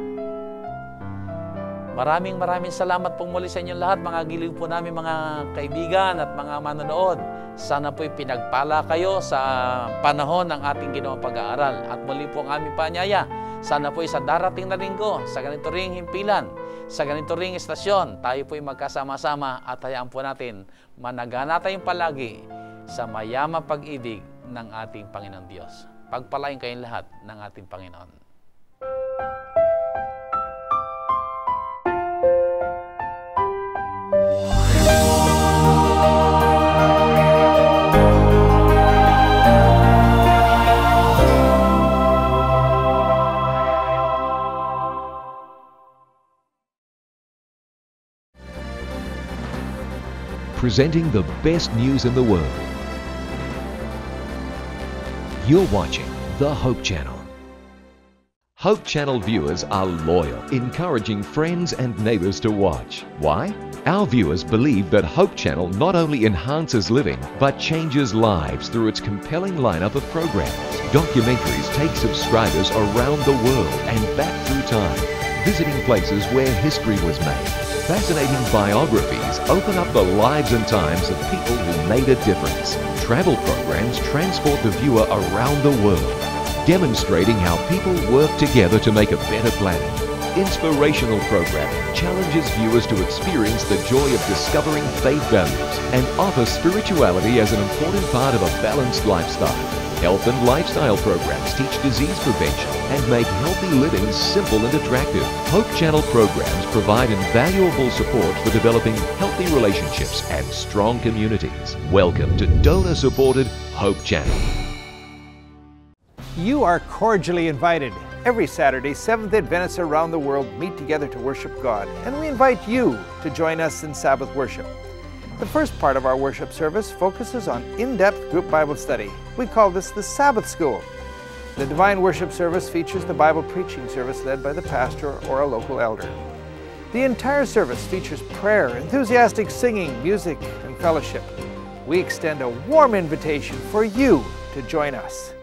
Maraming salamat po muli sa inyong lahat, mga giliw po namin, mga kaibigan at mga manonood. Sana po'y pinagpala kayo sa panahon ng ating ginawang pag-aaral. At muli po ang aming paanyaya, sana po'y sa darating na linggo, sa ganito ring himpilan, sa ganito ring estasyon, tayo po'y magkasama-sama at hayaan po natin managana tayong palagi sa mayamang pag-ibig ng ating Panginoon Diyos. Pagpalain kayong lahat ng ating Panginoon. Presenting the best news in the world. You're watching the Hope Channel. Hope Channel viewers are loyal, encouraging friends and neighbors to watch. Why? Our viewers believe that Hope Channel not only enhances living, but changes lives through its compelling lineup of programs. Documentaries take subscribers around the world and back through time, visiting places where history was made. Fascinating biographies open up the lives and times of people who made a difference. Travel programs transport the viewer around the world, demonstrating how people work together to make a better planet. Inspirational programming challenges viewers to experience the joy of discovering faith values and offer spirituality as an important part of a balanced lifestyle. Health and lifestyle programs teach disease prevention and make healthy living simple and attractive. Hope Channel programs provide invaluable support for developing healthy relationships and strong communities. Welcome to donor-supported Hope Channel. You are cordially invited. Every Saturday, Seventh Adventists around the world meet together to worship God, and we invite you to join us in Sabbath worship. The first part of our worship service focuses on in-depth group Bible study. We call this the Sabbath School. The Divine Worship service features the Bible preaching service led by the pastor or a local elder. The entire service features prayer, enthusiastic singing, music, and fellowship. We extend a warm invitation for you to join us.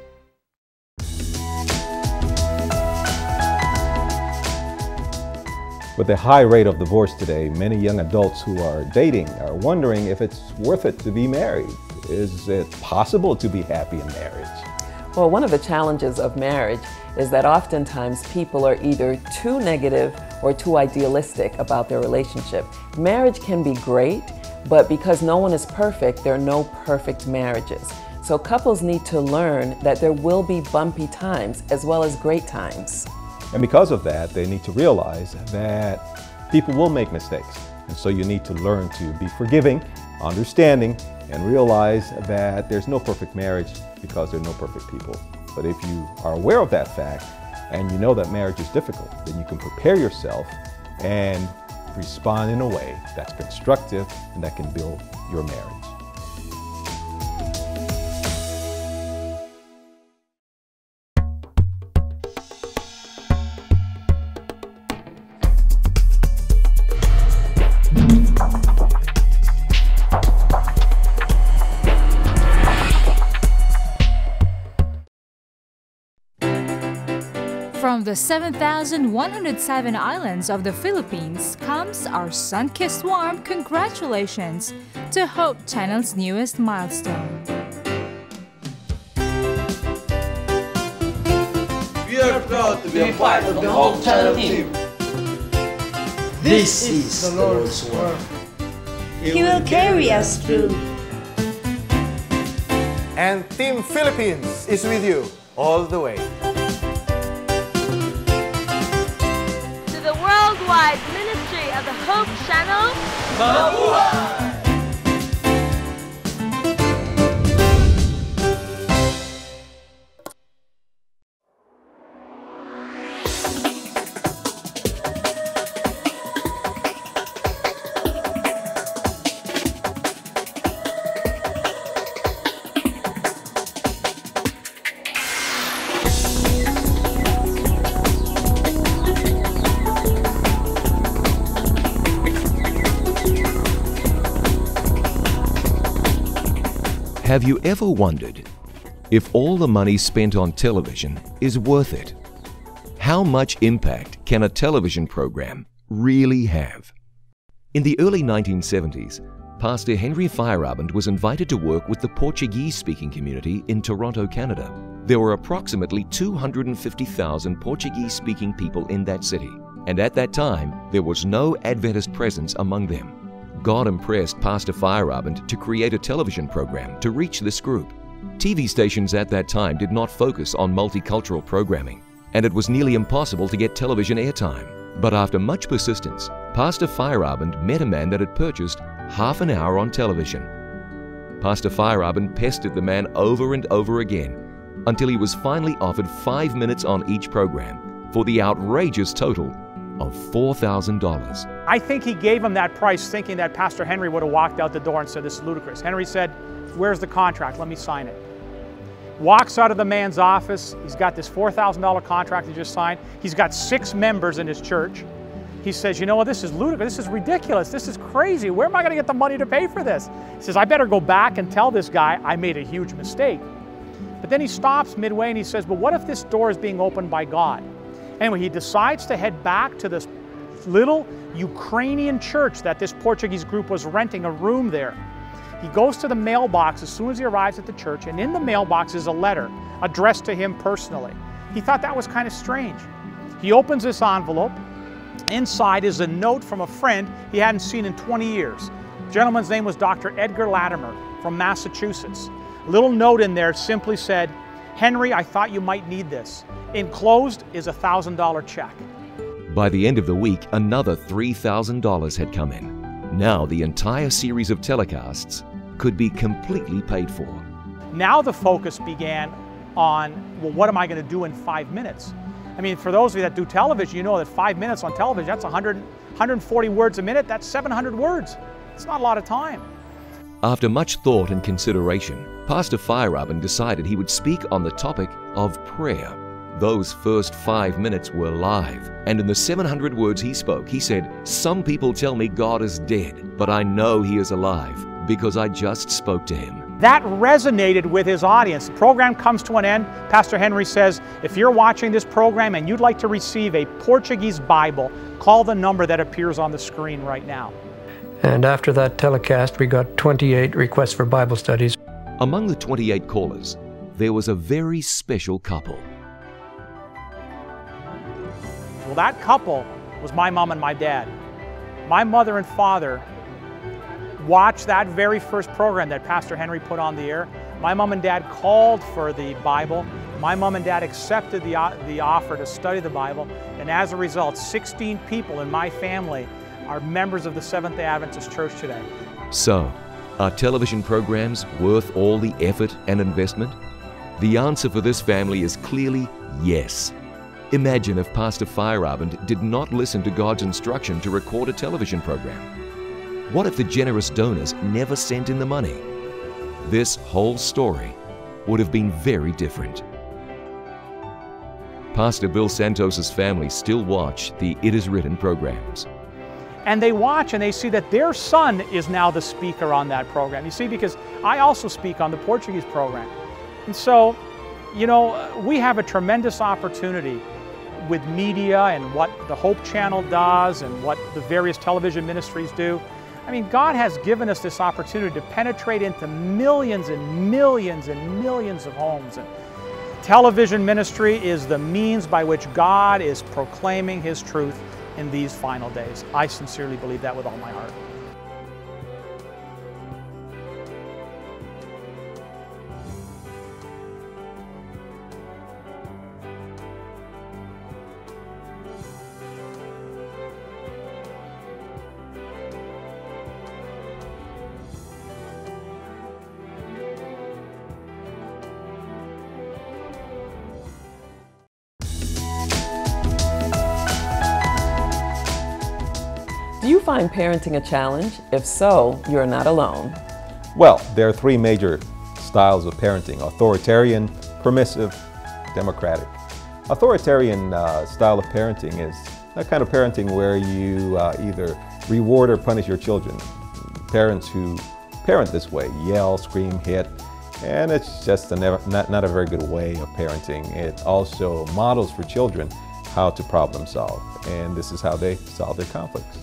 With the high rate of divorce today, many young adults who are dating are wondering if it's worth it to be married. Is it possible to be happy in marriage? Well, one of the challenges of marriage is that oftentimes people are either too negative or too idealistic about their relationship. Marriage can be great, but because no one is perfect, there are no perfect marriages. So couples need to learn that there will be bumpy times as well as great times. And because of that, they need to realize that people will make mistakes. And so you need to learn to be forgiving, understanding, and realize that there's no perfect marriage because there are no perfect people. But if you are aware of that fact and you know that marriage is difficult, then you can prepare yourself and respond in a way that's constructive and that can build your marriage. From the 7,107 islands of the Philippines comes our sun-kissed warm congratulations to Hope Channel's newest milestone. We are proud to be a part of the Hope Channel team. This is the Lord's work. He will carry us through. And Team Philippines is with you all the way. To the worldwide ministry of the Hope Channel, Mabuhay! Have you ever wondered if all the money spent on television is worth it? How much impact can a television program really have? In the early 1970s, Pastor Henry Feyerabend was invited to work with the Portuguese-speaking community in Toronto, Canada. There were approximately 250,000 Portuguese-speaking people in that city, and at that time, there was no Adventist presence among them. God impressed Pastor Feyerabend to create a television program to reach this group. TV stations at that time did not focus on multicultural programming, and it was nearly impossible to get television airtime. But after much persistence, Pastor Feyerabend met a man that had purchased half an hour on television. Pastor Feyerabend pestered the man over and over again until he was finally offered 5 minutes on each program for the outrageous total of $4,000. I think he gave him that price thinking that Pastor Henry would have walked out the door and said, "This is ludicrous." Henry said, "Where's the contract? Let me sign it." Walks out of the man's office. He's got this $4,000 contract he just signed. He's got 6 members in his church. He says, "You know what, this is ludicrous, this is ridiculous, this is crazy. Where am I gonna get the money to pay for this?" He says, "I better go back and tell this guy I made a huge mistake." But then he stops midway and he says, "But what if this door is being opened by God?" Anyway, he decides to head back to this little Ukrainian church that this Portuguese group was renting a room there. He goes to the mailbox as soon as he arrives at the church, and in the mailbox is a letter addressed to him personally. He thought that was kind of strange. He opens this envelope. Inside is a note from a friend he hadn't seen in 20 years. The gentleman's name was Dr. Edgar Latimer from Massachusetts. A little note in there simply said, "Henry, I thought you might need this. Enclosed is a $1,000 check." By the end of the week, another $3,000 had come in. Now the entire series of telecasts could be completely paid for. Now the focus began on, well, what am I going to do in 5 minutes? I mean, for those of you that do television, you know that 5 minutes on television, that's 140 words a minute, that's 700 words. It's not a lot of time. After much thought and consideration, Pastor Feyerabend decided he would speak on the topic of prayer. Those first 5 minutes were live, and in the 700 words he spoke, he said, "Some people tell me God is dead, but I know He is alive because I just spoke to Him." That resonated with his audience. The program comes to an end. Pastor Henry says, if you're watching this program and you'd like to receive a Portuguese Bible, call the number that appears on the screen right now. And after that telecast, we got 28 requests for Bible studies. Among the 28 callers, there was a very special couple. Well, that couple was my mom and my dad. My mother and father watched that very first program that Pastor Henry put on the air. My mom and dad called for the Bible. My mom and dad accepted the offer to study the Bible. And as a result, 16 people in my family are members of the Seventh-day Adventist Church today. So, are television programs worth all the effort and investment? The answer for this family is clearly yes. Imagine if Pastor Feyerabend did not listen to God's instruction to record a television program. What if the generous donors never sent in the money? This whole story would have been very different. Pastor Bill Santos's family still watch the It Is Written programs. And they watch and they see that their son is now the speaker on that program. You see, because I also speak on the Portuguese program. And so, you know, we have a tremendous opportunity with media and what the Hope Channel does and what the various television ministries do. I mean, God has given us this opportunity to penetrate into millions and millions and millions of homes. And television ministry is the means by which God is proclaiming His truth in these final days. I sincerely believe that with all my heart. find parenting a challenge? If so, you're not alone. Well, there are three major styles of parenting: authoritarian, permissive, democratic. Authoritarian style of parenting is that kind of parenting where you either reward or punish your children. Parents who parent this way yell, scream, hit, and it's just not a very good way of parenting. It also models for children how to problem solve, and this is how they solve their conflicts.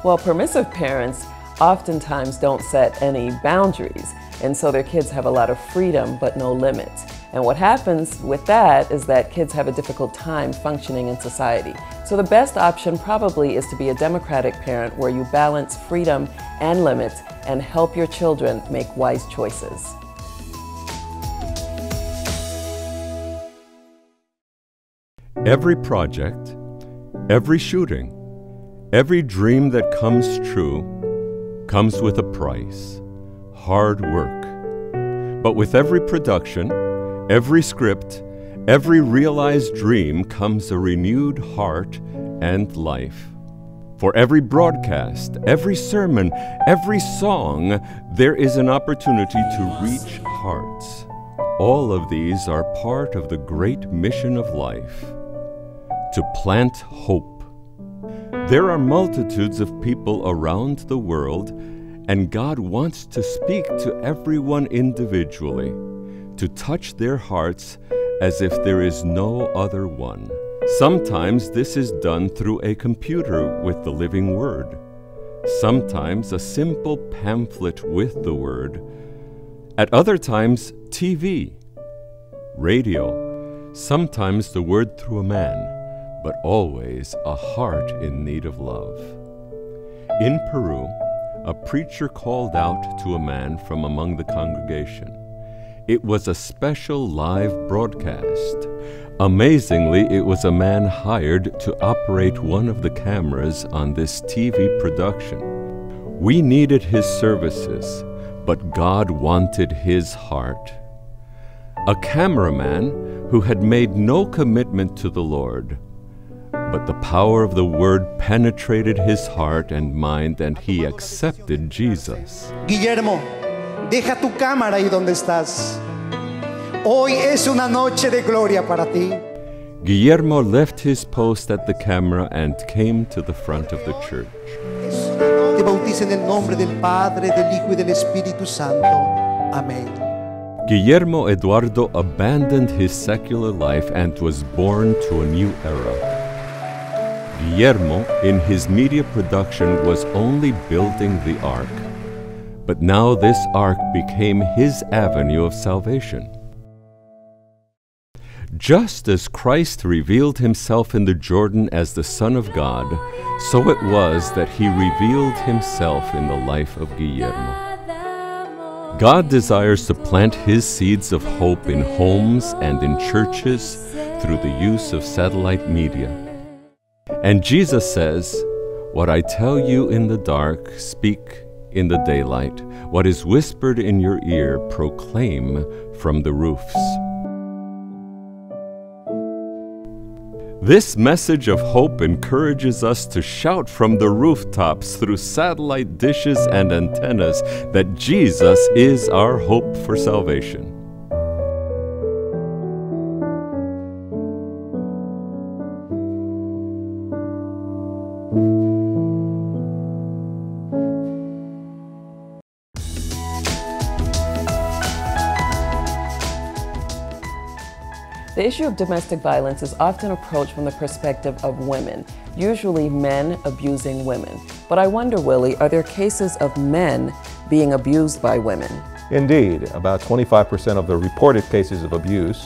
Well, permissive parents oftentimes don't set any boundaries, and so their kids have a lot of freedom but no limits. And what happens with that is that kids have a difficult time functioning in society. So the best option probably is to be a democratic parent where you balance freedom and limits and help your children make wise choices. Every project, every shooting, every dream that comes true comes with a price: hard work. But with every production, every script, every realized dream comes a renewed heart and life. For every broadcast, every sermon, every song, there is an opportunity to reach hearts. All of these are part of the great mission of life: to plant hope. There are multitudes of people around the world, and God wants to speak to everyone individually, to touch their hearts as if there is no other one. Sometimes this is done through a computer with the living Word. Sometimes a simple pamphlet with the Word. At other times, TV, radio, sometimes the Word through a man, but always a heart in need of love. In Peru, a preacher called out to a man from among the congregation. It was a special live broadcast. Amazingly, it was a man hired to operate one of the cameras on this TV production. We needed his services, but God wanted his heart. A cameraman who had made no commitment to the Lord, but the power of the Word penetrated his heart and mind, and he accepted Jesus. Guillermo, deja tu cámara ahí donde estás. Hoy es una noche de gloria para ti. Guillermo left his post at the camera and came to the front of the church. Te bautizo en el nombre del Padre, del Hijo y del Espíritu Santo. Amén. Guillermo Eduardo abandoned his secular life and was born to a new era. Guillermo, in his media production, was only building the ark, but now this ark became his avenue of salvation. Just as Christ revealed himself in the Jordan as the Son of God, so it was that he revealed himself in the life of Guillermo. God desires to plant his seeds of hope in homes and in churches through the use of satellite media. And Jesus says, "What I tell you in the dark, speak in the daylight. What is whispered in your ear, proclaim from the roofs." This message of hope encourages us to shout from the rooftops through satellite dishes and antennas that Jesus is our hope for salvation. The issue of domestic violence is often approached from the perspective of women, usually men abusing women. But I wonder, Willie, are there cases of men being abused by women? Indeed, about 25% of the reported cases of abuse,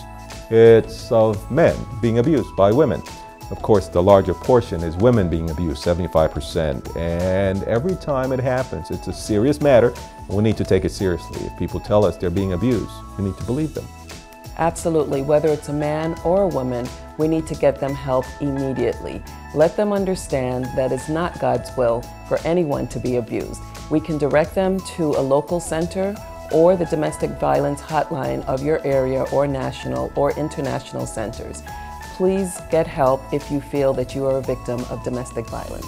it's of men being abused by women. Of course, the larger portion is women being abused, 75%. And every time it happens, it's a serious matter, and we need to take it seriously. If people tell us they're being abused, we need to believe them. Absolutely. Whether it's a man or a woman, we need to get them help immediately. Let them understand that it's not God's will for anyone to be abused. We can direct them to a local center or the domestic violence hotline of your area or national or international centers. Please get help if you feel that you are a victim of domestic violence.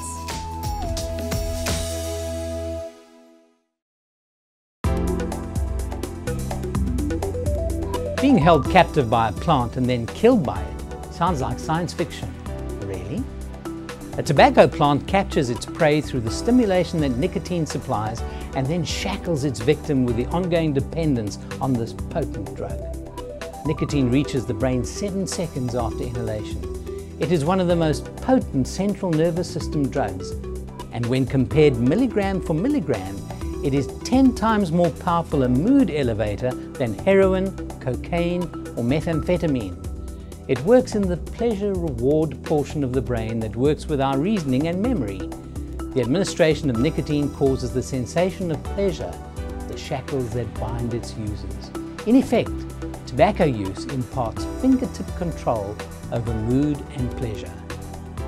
Being held captive by a plant and then killed by it sounds like science fiction. Really? A tobacco plant captures its prey through the stimulation that nicotine supplies and then shackles its victim with the ongoing dependence on this potent drug. Nicotine reaches the brain 7 seconds after inhalation. It is one of the most potent central nervous system drugs, and when compared milligram for milligram, it is 10 times more powerful a mood elevator than heroin, cocaine, or methamphetamine. It works in the pleasure-reward portion of the brain that works with our reasoning and memory. The administration of nicotine causes the sensation of pleasure, the shackles that bind its users. In effect, tobacco use imparts fingertip control over mood and pleasure.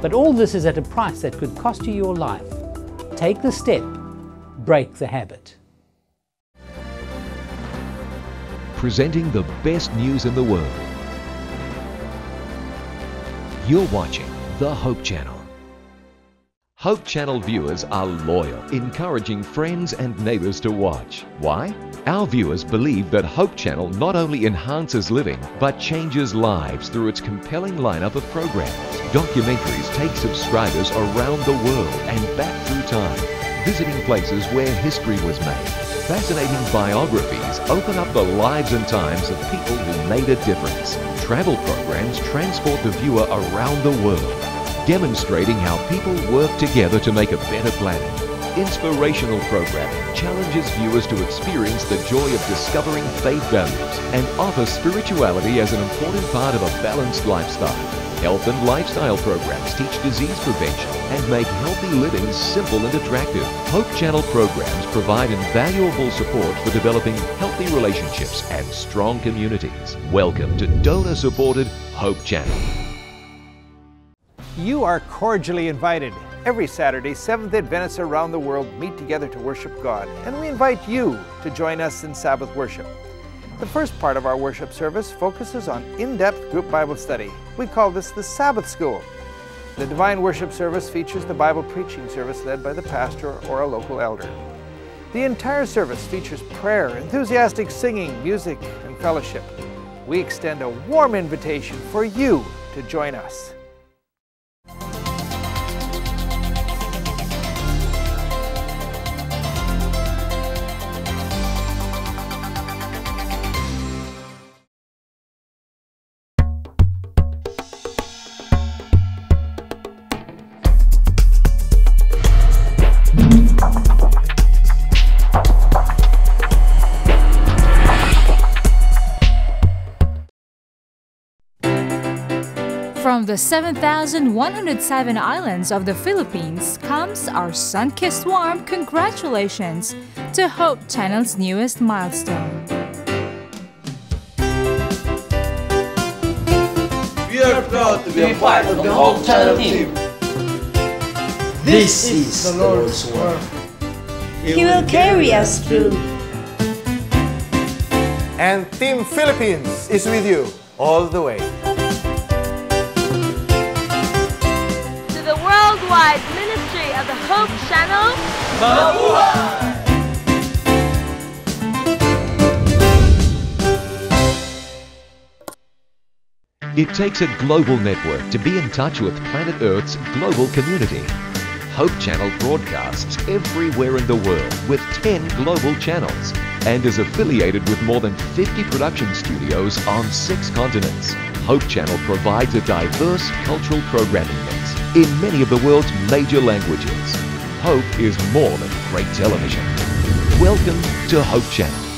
But all this is at a price that could cost you your life. Take the step, break the habit. Presenting the best news in the world. You're watching the Hope Channel. Hope Channel viewers are loyal, encouraging friends and neighbors to watch. Why? Our viewers believe that Hope Channel not only enhances living, but changes lives through its compelling lineup of programs. Documentaries take subscribers around the world and back through time, visiting places where history was made. Fascinating biographies open up the lives and times of people who made a difference. Travel programs transport the viewer around the world, demonstrating how people work together to make a better planet. Inspirational programming challenges viewers to experience the joy of discovering faith values and offer spirituality as an important part of a balanced lifestyle. Health and lifestyle programs teach disease prevention and make healthy living simple and attractive. Hope Channel programs provide invaluable support for developing healthy relationships and strong communities. Welcome to donor-supported Hope Channel. You are cordially invited. Every Saturday, Seventh-day Adventists around the world meet together to worship God, and we invite you to join us in Sabbath worship. The first part of our worship service focuses on in-depth group Bible study. We call this the Sabbath School. The Divine Worship service features the Bible preaching service led by the pastor or a local elder. The entire service features prayer, enthusiastic singing, music, and fellowship. We extend a warm invitation for you to join us. From the 7,107 islands of the Philippines comes our sun-kissed warm congratulations to Hope Channel's newest milestone. We are proud to be a part of the Hope Channel team. This is the Lord's work. He will carry us through. And Team Philippines is with you all the way. Worldwide Ministry of the Hope Channel. Mabuhay! It takes a global network to be in touch with planet Earth's global community. Hope Channel broadcasts everywhere in the world with 10 global channels and is affiliated with more than 50 production studios on 6 continents. Hope Channel provides a diverse cultural programming mix in many of the world's major languages. Hope is more than great television. Welcome to Hope Channel.